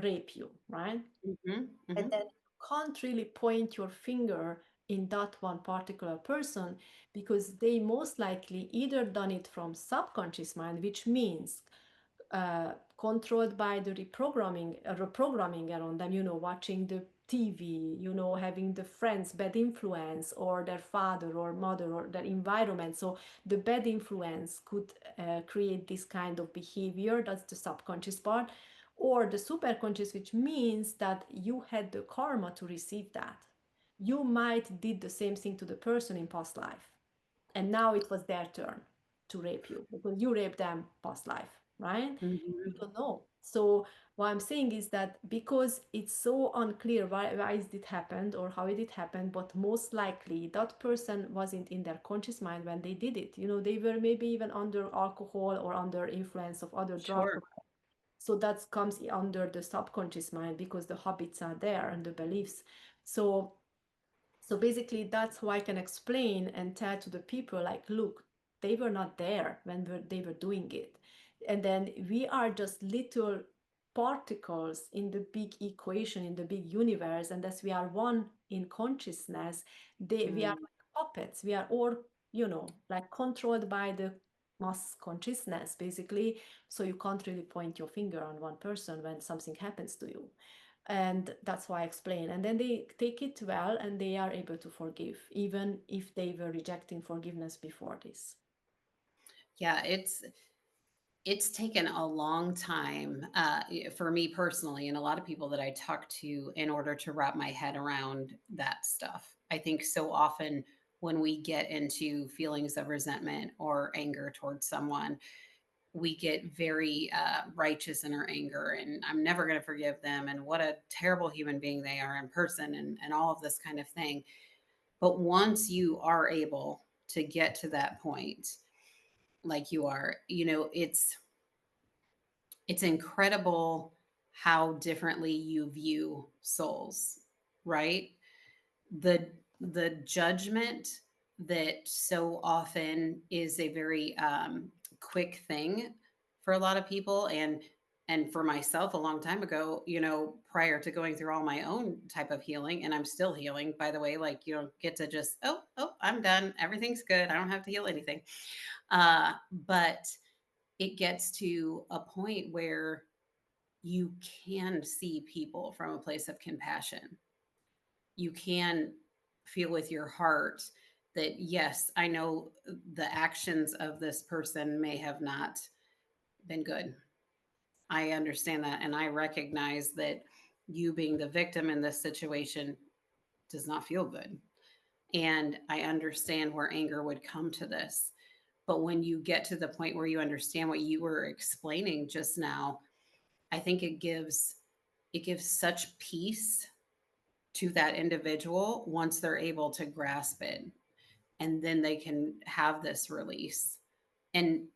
rape you, right? Hmm. And Hmm. then you can't really point your finger in that one particular person because they most likely either done it from subconscious mind, which means controlled by the reprogramming around them, watching the TV, having the friends bad influence or their father or mother or their environment. So the bad influence could create this kind of behavior. That's the subconscious part. Or the superconscious, which means that you had the karma to receive that. You might did the same thing to the person in past life, and now it was their turn to rape you because you raped them past life, right? You Hmm. don't know. So what I'm saying is that because it's so unclear why is it happened or how it happened, but most likely that person wasn't in their conscious mind when they did it. They were maybe even under alcohol or under influence of other drugs. Sure. So that comes under the subconscious mind because the habits are there and the beliefs. So basically, that's how I can explain and tell to the people, like, look, they were not there when they were doing it. And then we are just little particles in the big equation, in the big universe. And as we are one in consciousness, we are Mm. like puppets. We are all, like controlled by the mass consciousness, basically. So you can't really point your finger on one person when something happens to you, and that's why I explain. And then they take it well and they are able to forgive even if they were rejecting forgiveness before this. Yeah, it's taken a long time for me personally and a lot of people that I talk to in order to wrap my head around that stuff. I think so often when we get into feelings of resentment or anger towards someone, we get very righteous in our anger and I'm never going to forgive them and what a terrible human being they are in person and all of this kind of thing. But once you are able to get to that point, like you are, it's incredible how differently you view souls, right? The judgment that so often is a very quick thing for a lot of people, and And for myself, a long time ago, prior to going through all my own type of healing, and I'm still healing, by the way, like you don't get to just, oh, I'm done. Everything's good. I don't have to heal anything. But it gets to a point where you can see people from a place of compassion. You can feel with your heart that, yes, I know the actions of this person may have not been good. I understand that. And I recognize that you being the victim in this situation does not feel good. And I understand where anger would come to this. But when you get to the point where you understand what you were explaining just now, I think it gives such peace to that individual once they're able to grasp it, and then they can have this release. And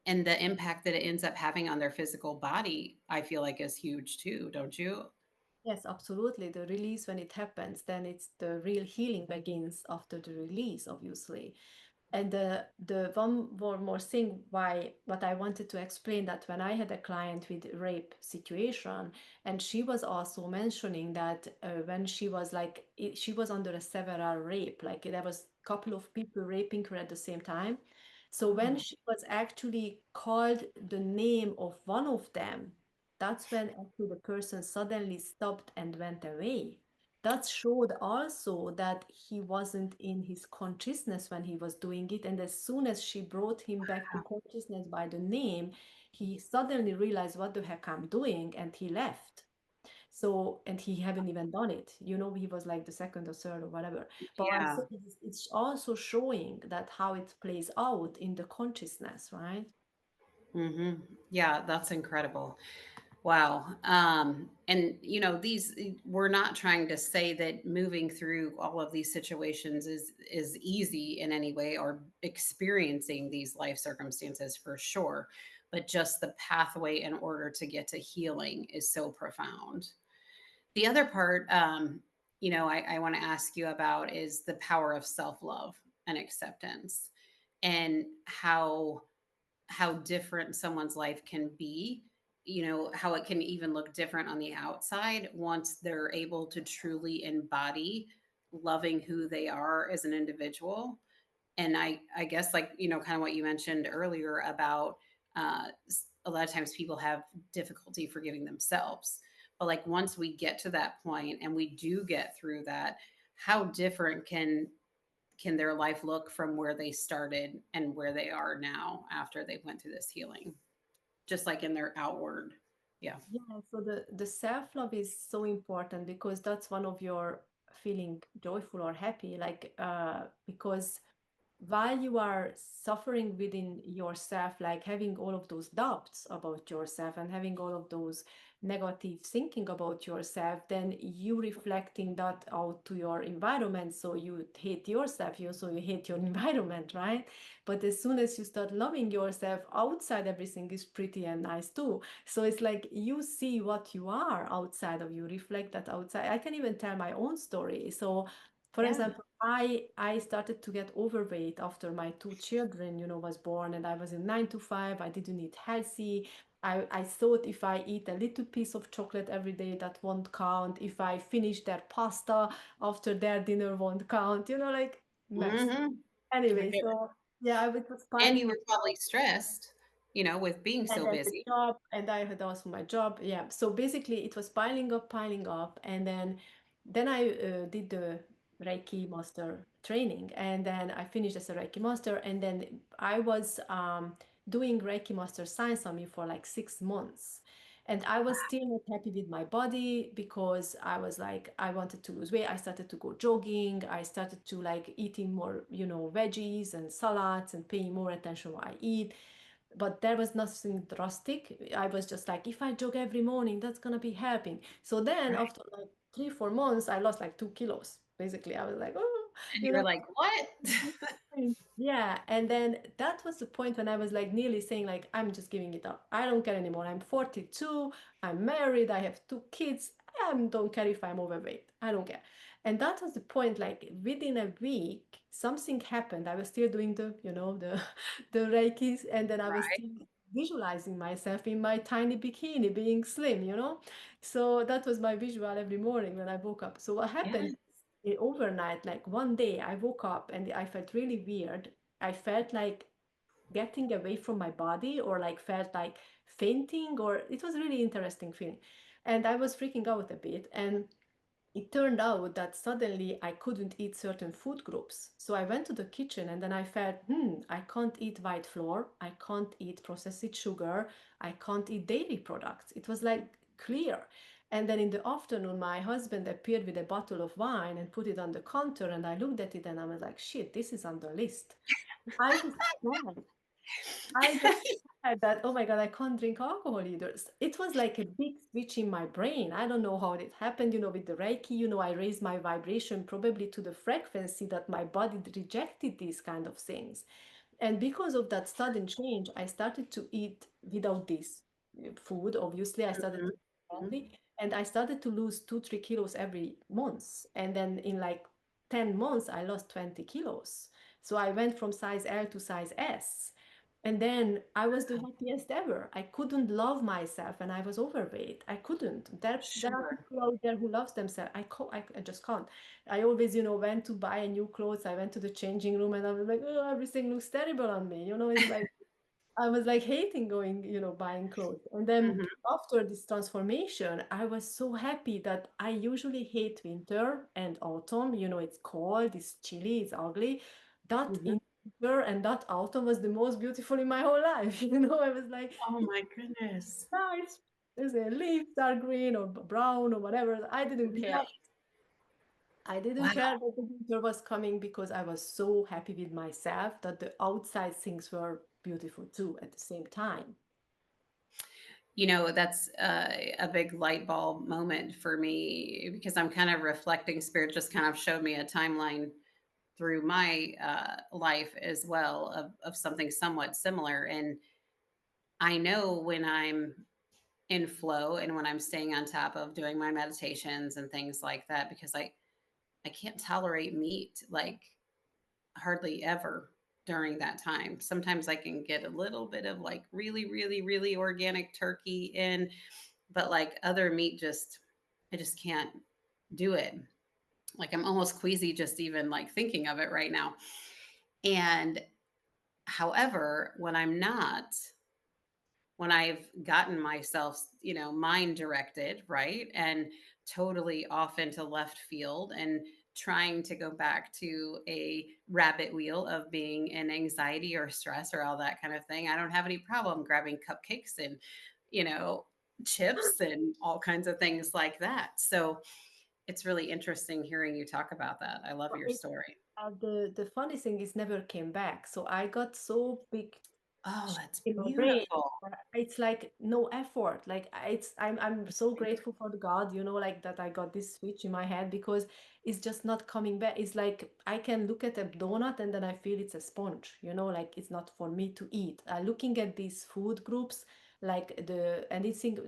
and the impact that it ends up having on their physical body, I feel like, is huge too, don't you? Yes, absolutely. The release, when it happens, then it's the real healing begins after the release, obviously. And the one more thing why what I wanted to explain, that when I had a client with rape situation, and she was also mentioning that when she was like she was under a several rape, like there was a couple of people raping her at the same time. So when Oh, she was actually called the name of one of them, that's when actually the person suddenly stopped and went away. That showed also that he wasn't in his consciousness when he was doing it. And as soon as she brought him back to consciousness by the name, he suddenly realized, what the heck I'm doing, and he left. So, and he haven't even done it. He was like the second or third or whatever. But what I'm yeah. saying is it's also showing that how it plays out in the consciousness, right? Hmm. Yeah, that's incredible. Wow. And these, we're not trying to say that moving through all of these situations is easy in any way, or experiencing these life circumstances for sure, but just the pathway in order to get to healing is so profound. The other part, I want to ask you about is the power of self-love and acceptance, and how different someone's life can be, how it can even look different on the outside once they're able to truly embody loving who they are as an individual. And I guess, like, kind of what you mentioned earlier about, a lot of times people have difficulty forgiving themselves. But like, once we get to that point and we do get through that, how different can their life look from where they started and where they are now after they went through this healing, just like in their outward. Yeah. Yeah, so the self-love is so important because that's one of your feeling joyful or happy, like because while you are suffering within yourself, like having all of those doubts about yourself and having all of those negative thinking about yourself, then you reflecting that out to your environment. So you hate yourself, you hate your environment, right? But as soon as you start loving yourself outside, everything is pretty and nice too. So it's like you see what you are outside of you, reflect that outside. I can even tell my own story. So for Yeah. example, I started to get overweight after my two children, was born, and I was in 9 to 5. I didn't eat healthy. I thought if I eat a little piece of chocolate every day, that won't count. If I finish their pasta after their dinner, won't count. Like mess. Hmm. Anyway, so yeah, I was And you piling were up. probably stressed, with being And so then the busy. job, and I had also my job. Yeah. So basically, it was piling up, and then I did the Reiki master training, and then I finished as a Reiki master, and then I was doing Reiki master science on me for like 6 months. And I was still not happy with my body because I was like, I wanted to lose weight. I started to go jogging. I started to like eating more, veggies and salads and paying more attention what I eat, but there was nothing drastic. I was just like, if I jog every morning, that's gonna be helping. So then Right. after like 3 4 months, I lost like 2 kilos. Basically, I was like, oh, And you you were know. like, what? Yeah, and then that was the point when I was like nearly saying like I'm just giving it up. I don't care anymore. I'm 42, I'm married, I have 2 kids. I don't care if I'm overweight. I don't care. And that was the point, like within a week, something happened. I was still doing the, the Reikis, and then I was Right. still visualizing myself in my tiny bikini being slim, you know? So that was my visual every morning when I woke up. So what happened Yes. overnight, like one day I woke up and I felt really weird. I felt like getting away from my body, or like felt like fainting, or it was really interesting feeling. And I was freaking out a bit. And it turned out that suddenly I couldn't eat certain food groups. So I went to the kitchen and then I felt, I can't eat white flour, I can't eat processed sugar, I can't eat dairy products. It was like clear. And then in the afternoon, my husband appeared with a bottle of wine and put it on the counter. And I looked at it and I was like, shit, this is on the list. I was mad. I just had that, oh my God, I can't drink alcohol either. It was like a big switch in my brain. I don't know how it happened, with the Reiki, I raised my vibration probably to the frequency that my body rejected these kind of things. And because of that sudden change, I started to eat without this food. Obviously, I started to Mhm, eat mhm. healthy, and I started to lose 2, 3 kilos every month. And then in like 10 months, I lost 20 kilos. So I went from size L to size S. And then I was the happiest ever. I couldn't love myself and I was overweight. I couldn't. There are Sure. people out there who love themselves. I just can't. I always, went to buy a new clothes. I went to the changing room and I was like, oh, everything looks terrible on me. It's like I was like hating going, buying clothes. And then Mhm, after this transformation, I was so happy that I usually hate winter and autumn. It's cold, it's chilly, it's ugly. That mhm. in winter and that autumn was the most beautiful in my whole life. I was like, Oh my goodness. nice. There's a leaves are green or brown or whatever. I didn't care. Right. I didn't Wow. care that the winter was coming because I was so happy with myself that the outside things were beautiful too at the same time. That's a big light bulb moment for me because I'm kind of reflecting. Spirit just kind of showed me a timeline through my life as well of something somewhat similar. And I know when I'm in flow and when I'm staying on top of doing my meditations and things like that, because I can't tolerate meat like hardly ever during that time. Sometimes I can get a little bit of like really, really, really organic turkey in, but like other meat, I just can't do it. Like I'm almost queasy just even like thinking of it right now. And however, when I've gotten myself, mind directed, right? And totally off into left field and trying to go back to a rabbit wheel of being in anxiety or stress or all that kind of thing. I don't have any problem grabbing cupcakes and, you know, chips and all kinds of things like that. So it's really interesting hearing you talk about that. I love your It, story. the funny thing is never came back. So I got so big Oh, that's in my brain. beautiful. It's like no effort. Like I'm so grateful for the God, like that I got this switch in my head because it's just not coming back. It's like I can look at a donut and then I feel it's a sponge, like it's not for me to eat. Looking at these food groups, like and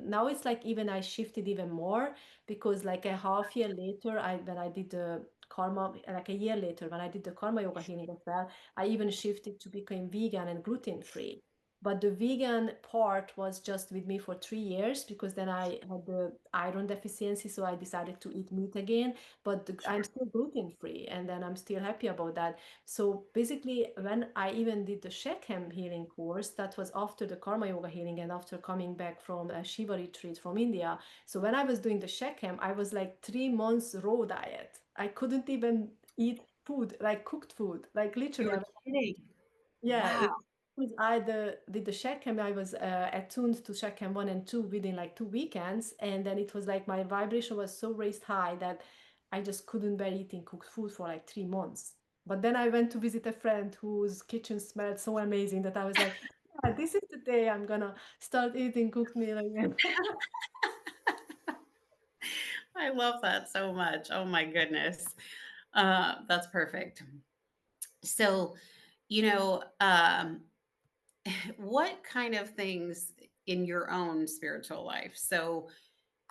now it's like even I shifted even more because like a half year later, when I did the karma, like a year later when I did the karma yoga healing as well, I even shifted to become vegan and gluten free. But the vegan part was just with me for 3 years because then I had the iron deficiency, so I decided to eat meat again. But I'm Sure. still gluten free, and then I'm still happy about that. So basically, when I even did the Shekhem healing course, that was after the Karma Yoga healing and after coming back from a Shiva retreat from India. So when I was doing the Shekhem, I was like 3 months raw diet. I couldn't even eat food, like cooked food, like literally. You're kidding. Yeah, Wow. it was did the Shechem. I was attuned to Shechem 1 and 2 within like 2 weekends. And then it was like my vibration was so raised high that I just couldn't bear eating cooked food for like 3 months. But then I went to visit a friend whose kitchen smelled so amazing that I was like, yeah, this is the day I'm gonna start eating cooked meal again. I love that so much. Oh my goodness. That's perfect. So, you know, what kind of things in your own spiritual life? So,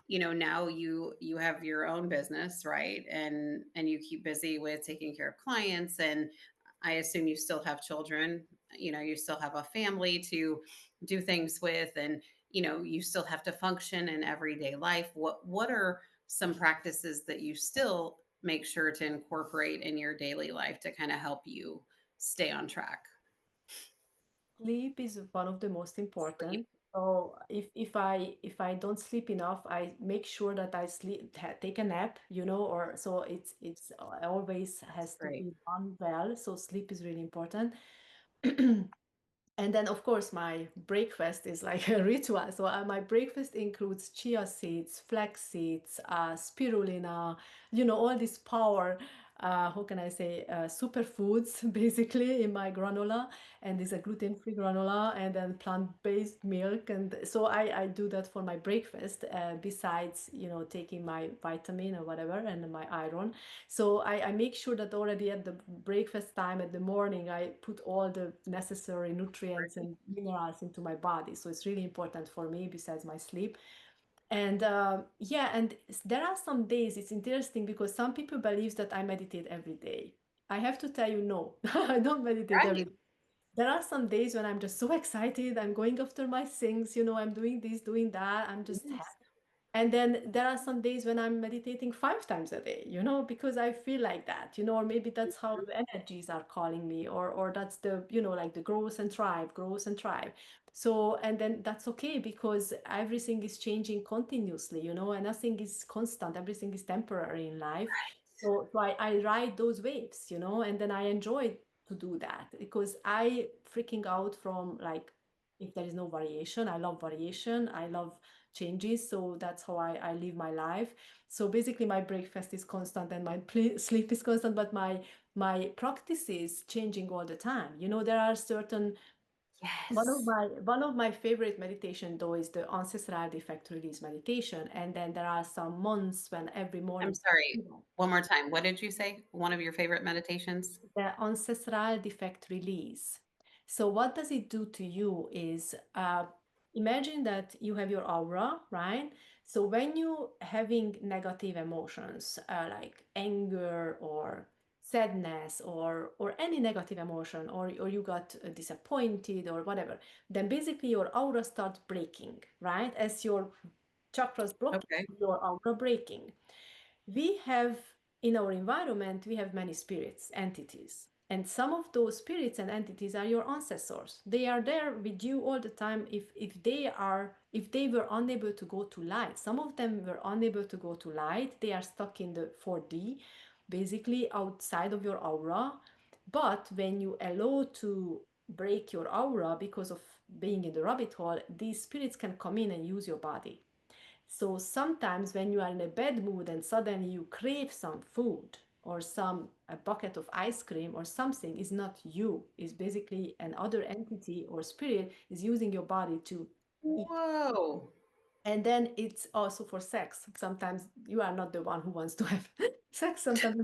now you have your own business, right? And you keep busy with taking care of clients, and I assume you still have children. You still have a family to do things with, and you still have to function in everyday life. What are some practices that you still make sure to incorporate in your daily life to kind of help you stay on track? Sleep is one of the most Sleep. important. So if I don't sleep enough, I make sure that I take a nap, or so it's always has to Great. be done well. So sleep is really important. And then, of course, my breakfast is like a ritual. So my breakfast includes chia seeds, flax seeds, spirulina, all this power, how can I say, superfoods basically in my granola. And there's a gluten-free granola and then plant-based milk. And so I do that for my breakfast, besides, taking my vitamin or whatever and my iron. So I make sure that already at the breakfast time at the morning, I put all the necessary nutrients and minerals into my body. So it's really important for me besides my sleep. And yeah, and there are some days it's interesting because some people believe that I meditate every day. I have to tell you, no, I don't meditate every Right. day. There are some days when I'm just so excited. I'm going after my things, I'm doing this, doing that. I'm just happy. Yes. And then there are some days when I'm meditating 5 times a day, because I feel like that, or maybe that's how Mhm. the energies are calling me, or that's the, like the growth and thrive, growth and thrive. So, and then that's okay because everything is changing continuously, and nothing is constant, everything is temporary in life. So I ride those waves, and then I enjoy to do that because I freaking out from like, if there is no variation. I love variation. I love changes. So that's how I live my life. So basically, my breakfast is constant and my sleep is constant, but my practice is changing all the time. There are certain Yes. one of my favorite meditation though is the ancestral defect release meditation, and then there are some months when every I'm morning sorry. One more time. What did you say? One of your favorite meditations? the ancestral defect release. So what does it do to you is imagine that you have your aura, right? So when you having negative emotions like anger or sadness or any negative emotion or you got disappointed or whatever, then basically your aura starts breaking, right? As your chakras blocking, Okay. your aura breaking. We have in our environment we have many spirits entities, and some of those spirits and entities are your ancestors. They are there with you all the time. If they were unable to go to light, some of them were unable to go to light, they are stuck in the 4D, basically outside of your aura. But when you allow to break your aura because of being in the rabbit hole, these spirits can come in and use your body. So sometimes when you are in a bad mood and suddenly you crave some food or some a bucket of ice cream or something, is not you, is basically another entity or spirit is using your body to eat. Whoa. And then it's also for sex. Sometimes you are not the one who wants to have sex. Sometimes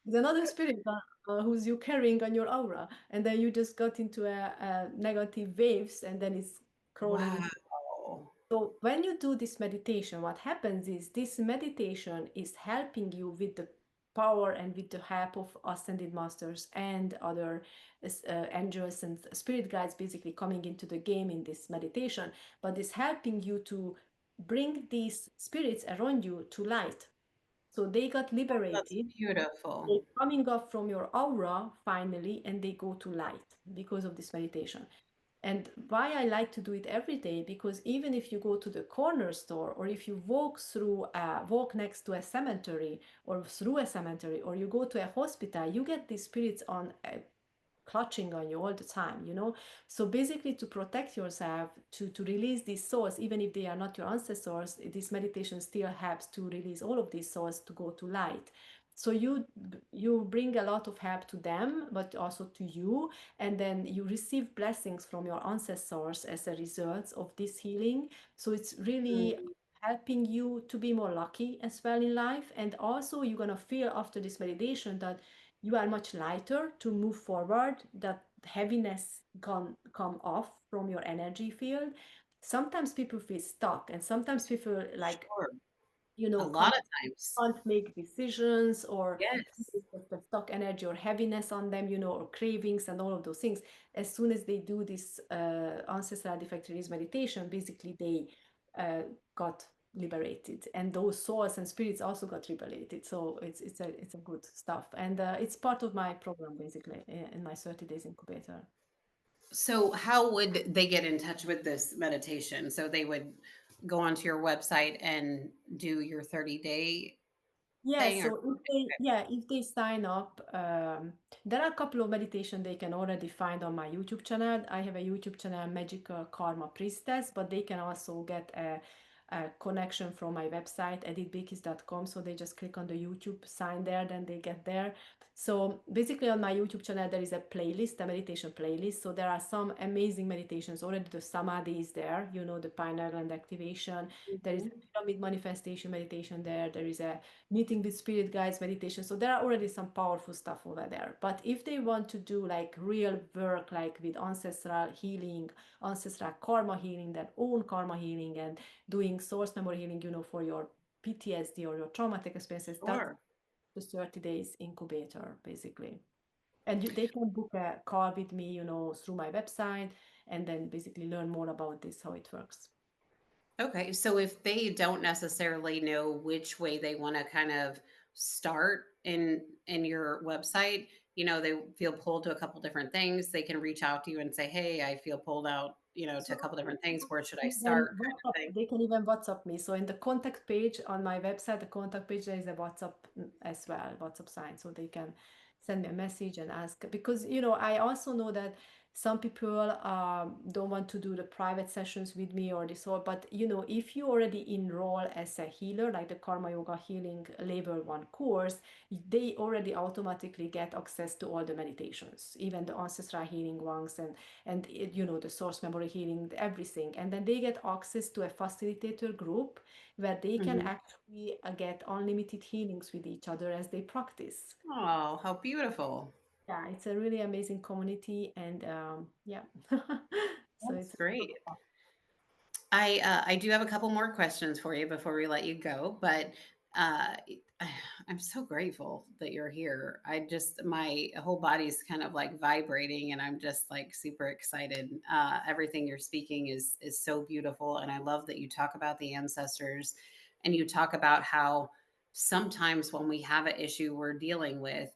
it's another spirit who's you carrying on your aura, and then you just got into a negative waves, and then it's crawling into. Wow. So when you do this meditation, what happens is this meditation is helping you with the power and with the help of ascended masters and other angels and spirit guides basically coming into the game in this meditation, but is helping you to bring these spirits around you to light. So they got That's liberated, beautiful. they're coming up from your aura finally, and they go to light because of this meditation. And why I like to do it every day, because even if you go to the corner store or if you walk next to a cemetery or through a cemetery or you go to a hospital, you get these spirits on clutching on you all the time, so basically to protect yourself, to release these souls, even if they are not your ancestors, this meditation still helps to release all of these souls to go to light. So you bring a lot of help to them but also to you, and then you receive blessings from your ancestors as a result of this healing. So it's really Mm, helping you to be more lucky as well in life, and also you're going to feel after this meditation that you are much lighter to move forward, that heaviness can come off from your energy field. Sometimes people feel stuck and sometimes people like sure. A can't lot of times. make decisions or Yes. the stock energy or heaviness on them, or cravings and all of those things. As soon as they do this ancestral defect release meditation, basically they got liberated, and those souls and spirits also got liberated. So it's a good stuff, and it's part of my program basically in my 30 days incubator. So, how would they get in touch with this meditation? So, they would go onto your website and do your 30-day Yeah, thing, or so if they sign up, there are a couple of meditation they can already find on my YouTube channel. I have a YouTube channel, Magical Karma Priestess, but they can also get a connection from my website, edithbakis.com. So they just click on the YouTube sign there, then they get there. So basically on my YouTube channel, there is a playlist, a meditation playlist. So there are some amazing meditations. Already the samadhi is there, the pineal gland activation. There is Mhm. a pyramid manifestation meditation there. There is a meeting with spirit guides meditation. So there are already some powerful stuff over there. But if they want to do like real work, like with ancestral healing, ancestral karma healing, their own karma healing, and doing source memory healing, for your PTSD or your traumatic experiences, that's Sure. the 30 days incubator basically. And they can book a call with me, through my website, and then basically learn more about this, how it works. Okay, so if they don't necessarily know which way they want to kind of start in your website, they feel pulled to a couple different things, they can reach out to you and say, "Hey, I feel pulled out, to a couple different things. Where should I Then start?" kind of WhatsApp, thing. they can even WhatsApp me. So in the contact page on my website, the contact page, there is a WhatsApp as well, WhatsApp sign. So they can send me a message and ask. Because, I also know that some people don't want to do the private sessions with me or this all. But, if you already enroll as a healer, like the Karma Yoga Healing Level 1 course, they already automatically get access to all the meditations, even the ancestral healing ones, and the source memory healing, everything, and then they get access to a facilitator group where they can Mhm. actually get unlimited healings with each other as they practice. Oh, how beautiful. Yeah, it's a really amazing community, and yeah. So That's it's great. I do have a couple more questions for you before we let you go, but uh, I'm so grateful that you're here. My whole body's kind of like vibrating, and I'm just like super excited. Everything you're speaking is so beautiful, and I love that you talk about the ancestors, and you talk about how sometimes when we have an issue we're dealing with,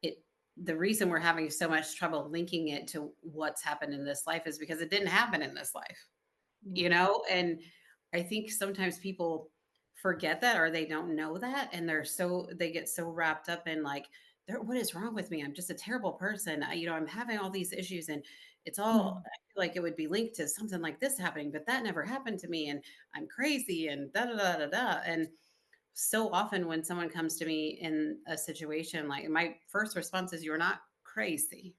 it the reason we're having so much trouble linking it to what's happened in this life is because it didn't happen in this life, yeah. and I think sometimes people forget that, or they don't know that, and they get so wrapped up in like, what is wrong with me? I'm just a terrible person. I'm having all these issues, and it's all, Mhm. I feel like it would be linked to something like this happening, but that never happened to me, and I'm crazy, and da da da da da. And so often when someone comes to me in a situation, like, my first response is, "You're not crazy.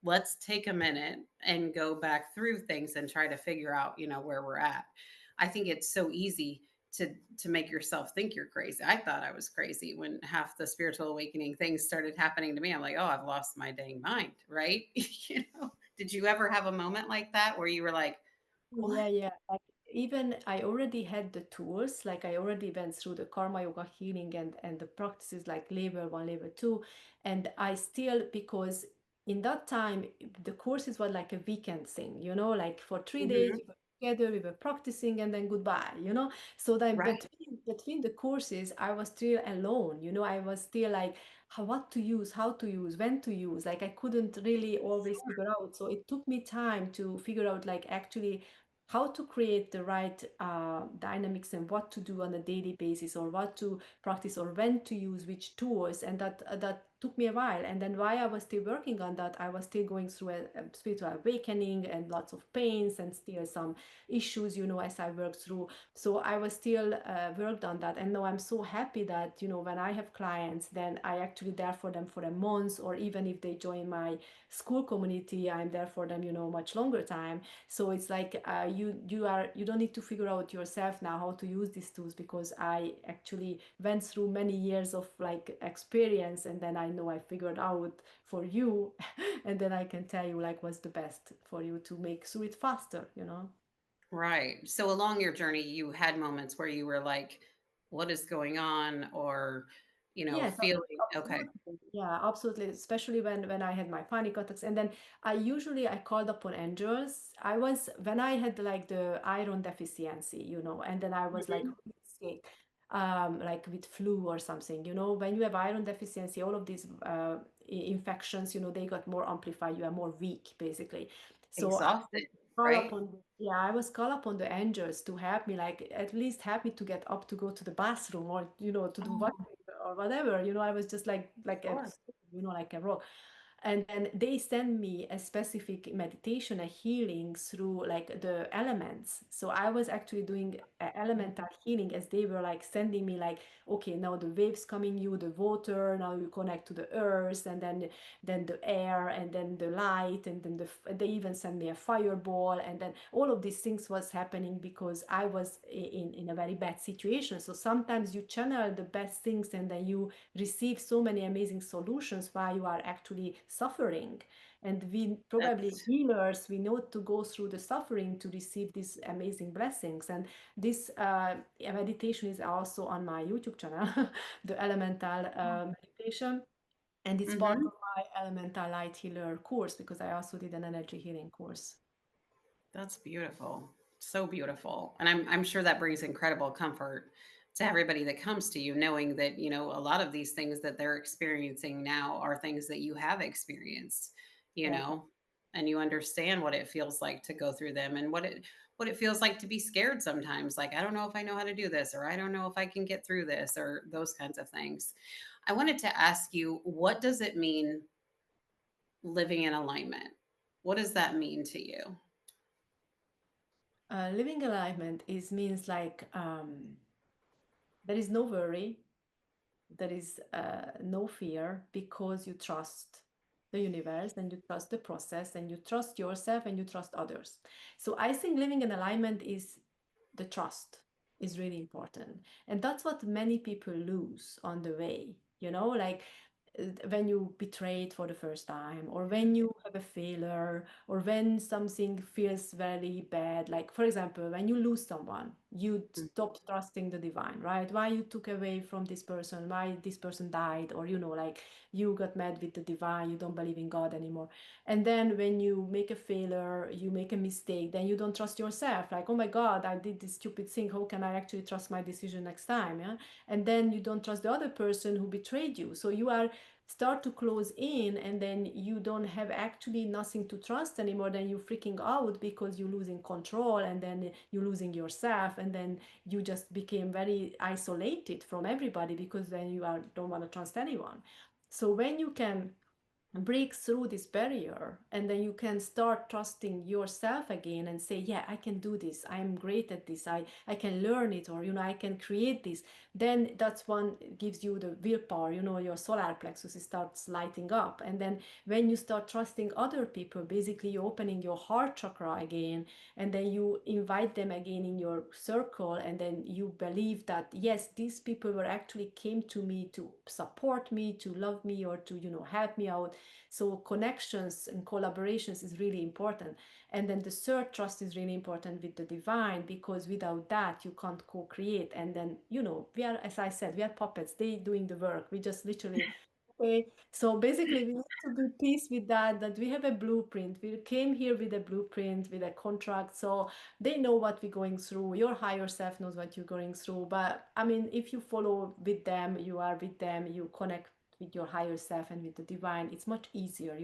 Let's take a minute and go back through things and try to figure out, where we're at." I think it's so easy to make yourself think you're crazy. I thought I was crazy when half the spiritual awakening things started happening to me. I'm like, "Oh, I've lost my dang mind," right? Did you ever have a moment like that where you were like, "What?" Yeah, yeah. Like even I already had the tools, like I already went through the karma yoga healing and the practices like level 1, level 2, and I still, because in that time the courses were like a weekend thing, like for 3 days Mhm. we were together, we were practicing, and then goodbye, So then Right. between the courses I was still alone, I was still like what to use, how to use, when to use. Like I couldn't really always figure out. So it took me time to figure out like actually how to create the right dynamics and what to do on a daily basis, or what to practice, or when to use which tools, and that took me a while. And then while I was still working on that, I was still going through a spiritual awakening and lots of pains and still some issues, as I worked through. So I was still worked on that, and now I'm so happy that when I have clients, then I actually there for them for a month, or even if they join my school community, I'm there for them much longer time. So it's like you don't need to figure out yourself now how to use these tools, because I actually went through many years of like experience, and then I know I figured out for you and then I can tell you like what's the best for you to make through it faster. Right. So along your journey, you had moments where you were like, "What is going on?" Or, Yes, feeling, absolutely. okay. Yeah, absolutely. Especially when I had my panic attacks, and then I called upon angels. I was when I had like the iron deficiency, and then I was like Mhm. really sick, like with flu or something. When you have iron deficiency, all of these infections, they got more amplified. You are more weak, basically. So Exhausted, call right? upon I was call upon the angels to help me, like at least help me to get up to go to the bathroom or to do what Oh, or whatever. I was just like a sure. like a rock. And then they send me a specific meditation, a healing through like the elements. So I was actually doing elemental healing as they were like sending me like, okay, now the waves coming you, the water, now you connect to the earth, and then the air, and then the light, and then they even sent me a fireball, and then all of these things was happening because I was in a very bad situation. So sometimes you channel the best things, and then you receive so many amazing solutions while you are actually suffering. And we probably That's healers, we know to go through the suffering to receive these amazing blessings. And this meditation is also on my YouTube channel, the elemental meditation, and it's part mhm. of my elemental light healer course, because I also did an energy healing course. That's beautiful. So beautiful. And I'm sure that brings incredible comfort to everybody that comes to you, knowing that, a lot of these things that they're experiencing now are things that you have experienced, you Yeah. know, and you understand what it feels like to go through them and what it feels like to be scared sometimes. Like, I don't know if I know how to do this, or I don't know if I can get through this, or those kinds of things. I wanted to ask you, what does it mean living in alignment? What does that mean to you? Living alignment is means like there is no worry, there is no fear, because you trust the universe, and you trust the process, and you trust yourself, and you trust others. So I think living in alignment is the trust is really important. And that's what many people lose on the way, like when you betrayed for the first time, or when you have a failure, or when something feels very bad. Like, for example, when you lose someone, you stop trusting the divine, right? Why you took away from this person, why this person died, or like you got mad with the divine, you don't believe in God anymore. And then when you make a failure, you make a mistake, then you don't trust yourself. Like, oh my God, I did this stupid thing. How can I actually trust my decision next time? Yeah. And then you don't trust the other person who betrayed you. So you are start to close in, and then you don't have actually nothing to trust anymore. Then you freaking out because you're losing control, and then you're losing yourself, and then you just became very isolated from everybody, because then you are don't want to trust anyone. So when you can break through this barrier, and then you can start trusting yourself again and say, yeah, I can do this, I'm great at this, I can learn it, or I can create this. Then that's one gives you the willpower, your solar plexus starts lighting up. And then when you start trusting other people, basically you're opening your heart chakra again, and then you invite them again in your circle, and then you believe that yes, these people were actually came to me to support me, to love me, or to help me out. So connections and collaborations is really important. And then the third, trust, is really important with the divine, because without that you can't co-create. And then we are, as I said, we are puppets, they doing the work, we just literally. Okay, so basically we need to be peace with that we have a blueprint. We came here with a blueprint, with a contract, so they know what we're going through. Your higher self knows what you're going through. But I mean, if you follow with them, you are with them, you connect with your higher self and with the divine, it's much easier,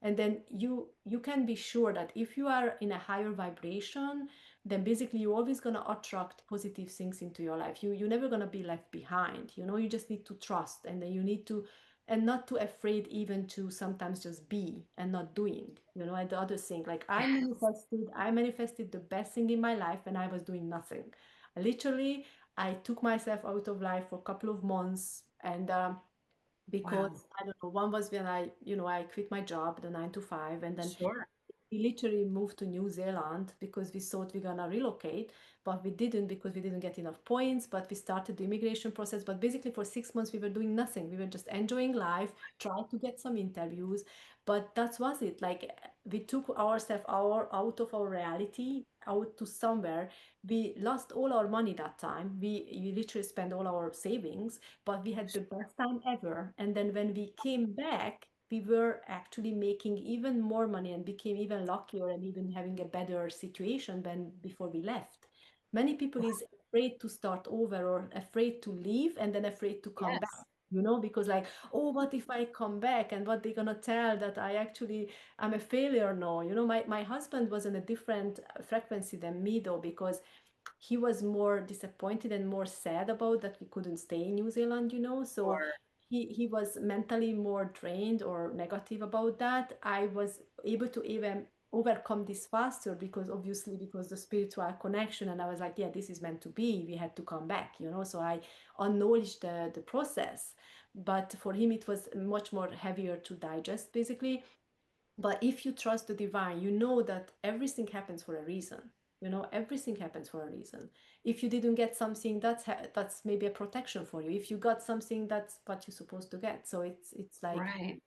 and then you can be sure that if you are in a higher vibration, then basically you're always going to attract positive things into your life. You're never going to be left behind. You just need to trust, and then you need to, and not too afraid even to sometimes just be and not doing, and the other thing, like Yes. I manifested the best thing in my life when I was doing nothing. Literally, I took myself out of life for a couple of months. And Wow. because I don't know, one was when I quit my job, the 9 to 5, and then Sure. we literally moved to New Zealand because we thought we're gonna relocate, but we didn't, because we didn't get enough points. But we started the immigration process. But basically, for 6 months, we were doing nothing. We were just enjoying life, trying to get some interviews. But that was it. Like, we took ourselves out of our reality, out to somewhere. We lost all our money that time. We literally spent all our savings, but we had the best time ever. And then when we came back, we were actually making even more money and became even luckier and even having a better situation than before we left. Many people is afraid to start over or afraid to leave and then afraid to come back. Yes. Because like, oh, what if I come back and what they gonna tell that I'm a failure? No, my husband was in a different frequency than me though, because he was more disappointed and more sad about that we couldn't stay in New Zealand, so Or he was mentally more drained or negative about that. I was able to even overcome this faster because obviously because the spiritual connection, and I was like, yeah, this is meant to be. We had to come back, so I acknowledged the process. But for him it was much more heavier to digest basically. But if you trust the divine, you know that everything happens for a reason. Everything happens for a reason. If you didn't get something, that's maybe a protection for you. If you got something, that's what you're supposed to get. So it's like, right.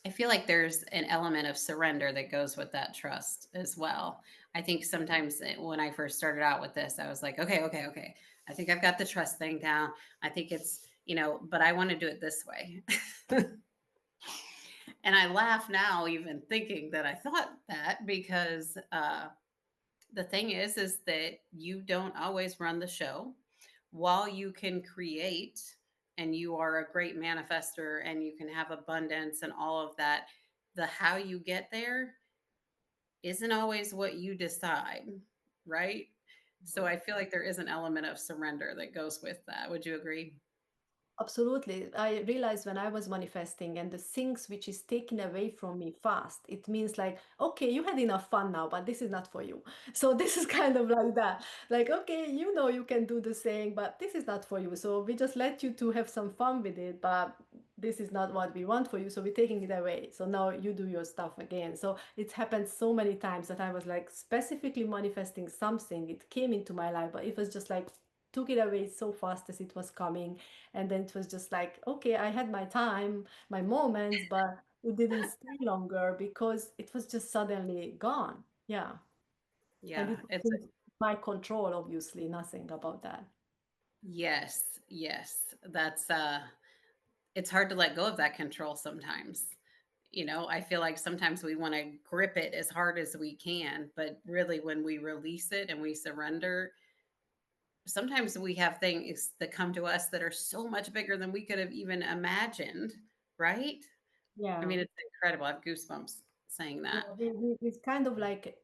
I feel like there's an element of surrender that goes with that trust as well. I think sometimes when I first started out with this, I was like, okay, okay, okay. I think I've got the trust thing down. I think it's, but I want to do it this way. And I laugh now, even thinking that I thought that because the thing is that you don't always run the show. While you can create and you are a great manifester and you can have abundance and all of that, the how you get there isn't always what you decide, right? So I feel like there is an element of surrender that goes with that. Would you agree? absolutely. I realized when I was manifesting and the things which is taken away from me fast, it means like, okay, you had enough fun now, but this is not for you. So this is kind of like that. Like, okay, you can do the same, but this is not for you. So we just let you to have some fun with it, but this is not what we want for you. So we're taking it away. So now you do your stuff again. So it happened so many times that I was like specifically manifesting something. It came into my life, but it was just like took it away so fast as it was coming. And then it was just like, okay, I had my time, my moments, but it didn't stay longer because it was just suddenly gone. Yeah. And Yeah, it it's wasn't my control, obviously, nothing about that. yes, yes. That's it's hard to let go of that control sometimes. I feel like sometimes we want to grip it as hard as we can, but really when we release it and we surrender, sometimes we have things that come to us that are so much bigger than we could have even imagined, right? I Yeah. mean, it's incredible. I have goosebumps saying Yeah, that. it's kind of like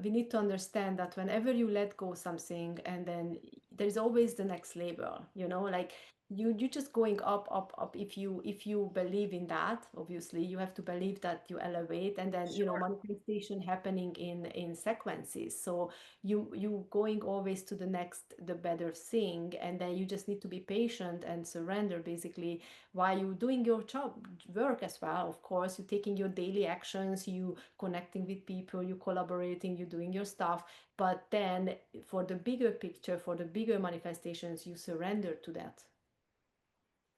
we need to understand that whenever you let go something, and then there's always the next label, like you just going up, up, up. If you believe in that, obviously you have to believe that you elevate, and then Sure. manifestation happening in sequences. So you going always to the next, the better thing, and then you just need to be patient and surrender basically while you're doing your job work as well. Of course, you're taking your daily actions, you connecting with people, you collaborating, you doing your stuff, but then for the bigger picture, for the bigger manifestations, you surrender to that.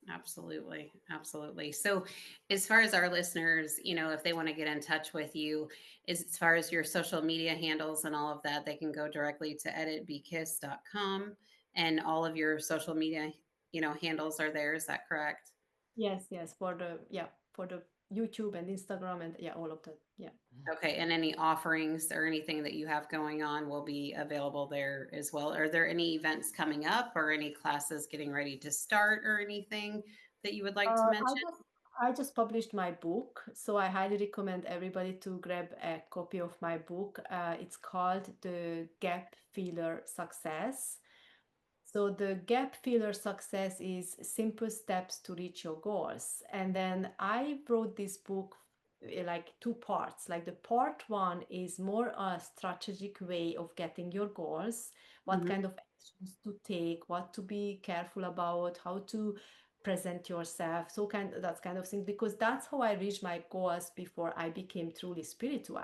Absolutely. Absolutely. So, as far as our listeners, if they want to get in touch with you, as far as your social media handles and all of that, they can go directly to editbkiss.com and all of your social media, handles are there. Is that correct? Yes, yes, for the YouTube and Instagram and yeah, all of that. Yeah. Okay. And any offerings or anything that you have going on will be available there as well. Are there any events coming up or any classes getting ready to start or anything that you would like to Uh, I mention? just I just published my book, so I highly recommend everybody to grab a copy of my book. It's called The Gap Filler Success. So the gap filler success is simple steps to reach your goals. And then I wrote this book like two parts. Like the part one is more a strategic way of getting your goals, what Mhm. kind of actions to take, what to be careful about, how to present yourself, so that kind of thing, because that's how I reached my goals before I became truly spiritual.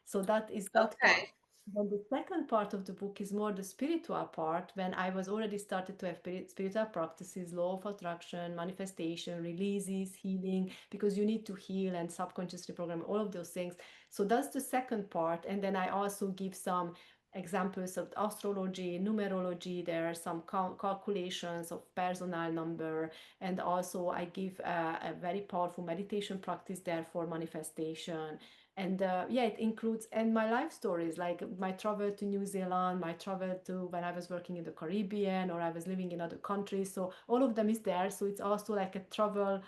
So that is that Okay. part. Then the second part of the book is more the spiritual part, when I was already started to have spiritual practices, law of attraction, manifestation, releases, healing, because you need to heal and subconscious reprogram, all of those things. So that's the second part. And then I also give some examples of astrology, numerology. There are some calculations of personal number. And also I give a very powerful meditation practice there for manifestation. And yeah, it includes and my life stories, like my travel to New Zealand, my travel to when I was working in the Caribbean or I was living in other countries. So all of them is there. So it's also like a travel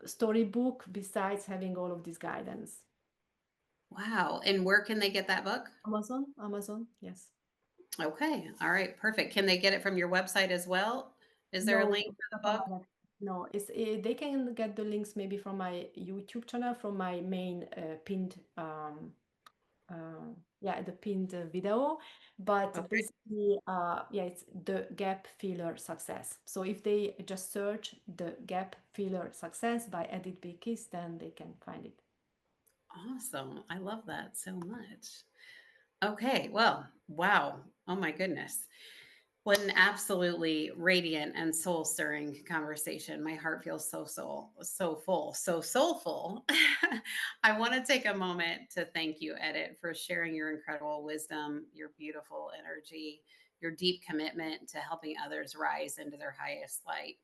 storybook besides having all of this guidance. Wow. And where can they get that book? Amazon, yes. Okay. All right. Perfect. Can they get it from your website as well? Is there a No, link it's for the not book? on that. No, they can get the links maybe from my YouTube channel, from my main pinned yeah, the pinned video. But Okay. basically yeah, it's the gap filler success. So if they just search the gap filler success by Edith Bikis, then they can find it. Awesome. I love that so much. Okay. Well, wow. Oh my goodness. What an absolutely radiant and soul stirring conversation. My heart feels so full, so soulful. I want to take a moment to thank you, Edit, for sharing your incredible wisdom, your beautiful energy, your deep commitment to helping others rise into their highest light.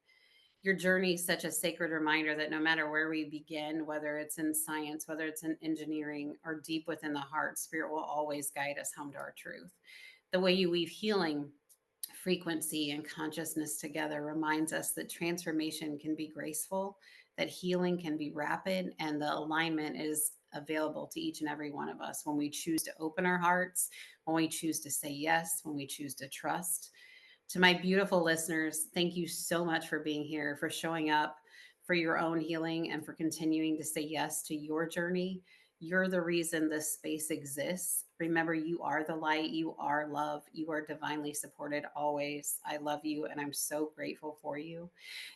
Your journey is such a sacred reminder that no matter where we begin, whether it's in science, whether it's in engineering, or deep within the heart, spirit will always guide us home to our truth. The way you weave healing, frequency, and consciousness together reminds us that transformation can be graceful, that healing can be rapid, and the alignment is available to each and every one of us when we choose to open our hearts, when we choose to say yes, when we choose to trust. To my beautiful listeners, thank you so much for being here, for showing up for your own healing, and for continuing to say yes to your journey. You're the reason this space exists. Remember, you are the light, you are love, you are divinely supported always. I love you, and I'm so grateful for you.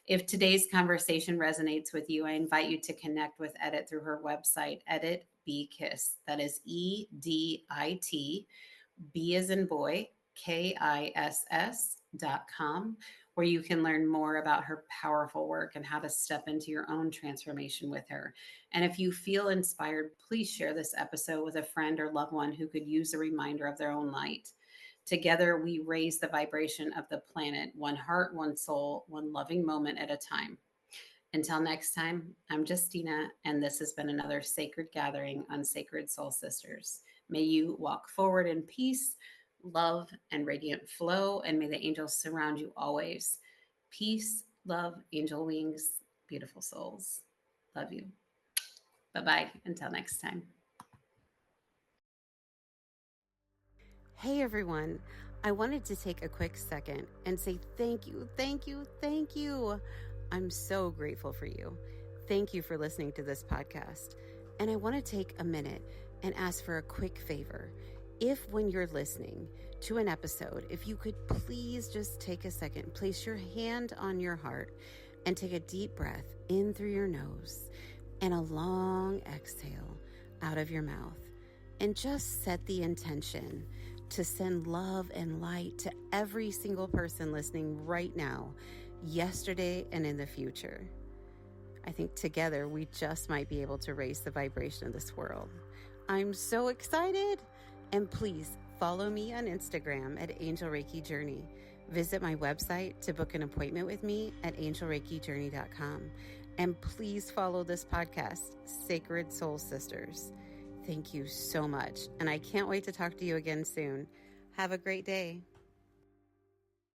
If today's conversation resonates with you, I invite you to connect with Edit through her website, Edit Be Kiss. That is EDIT, B as in boy, KISS.com, where you can learn more about her powerful work and how to step into your own transformation with her. And if you feel inspired, please share this episode with a friend or loved one who could use a reminder of their own light. Together, we raise the vibration of the planet, one heart, one soul, one loving moment at a time. Until next time, I'm Justina, and this has been another sacred gathering on Sacred Soul Sisters. May you walk forward in peace, love, and radiant flow, and may the angels surround you always. Peace, love, angel wings, beautiful souls. Love you. Bye bye. Until next time. Hey everyone, I wanted to take a quick second and say thank you, thank you, thank you. I'm so grateful for you. Thank you for listening to this podcast. And I want to take a minute and ask for a quick favor. If when you're listening to an episode, if you could please just take a second, place your hand on your heart and take a deep breath in through your nose and a long exhale out of your mouth. And just set the intention to send love and light to every single person listening right now, yesterday, and in the future. I think together we just might be able to raise the vibration of this world. I'm so excited. And please follow me on Instagram at Angel Reiki Journey. Visit my website to book an appointment with me at angelreikijourney.com. And please follow this podcast, Sacred Soul Sisters. Thank you so much. And I can't wait to talk to you again soon. Have a great day.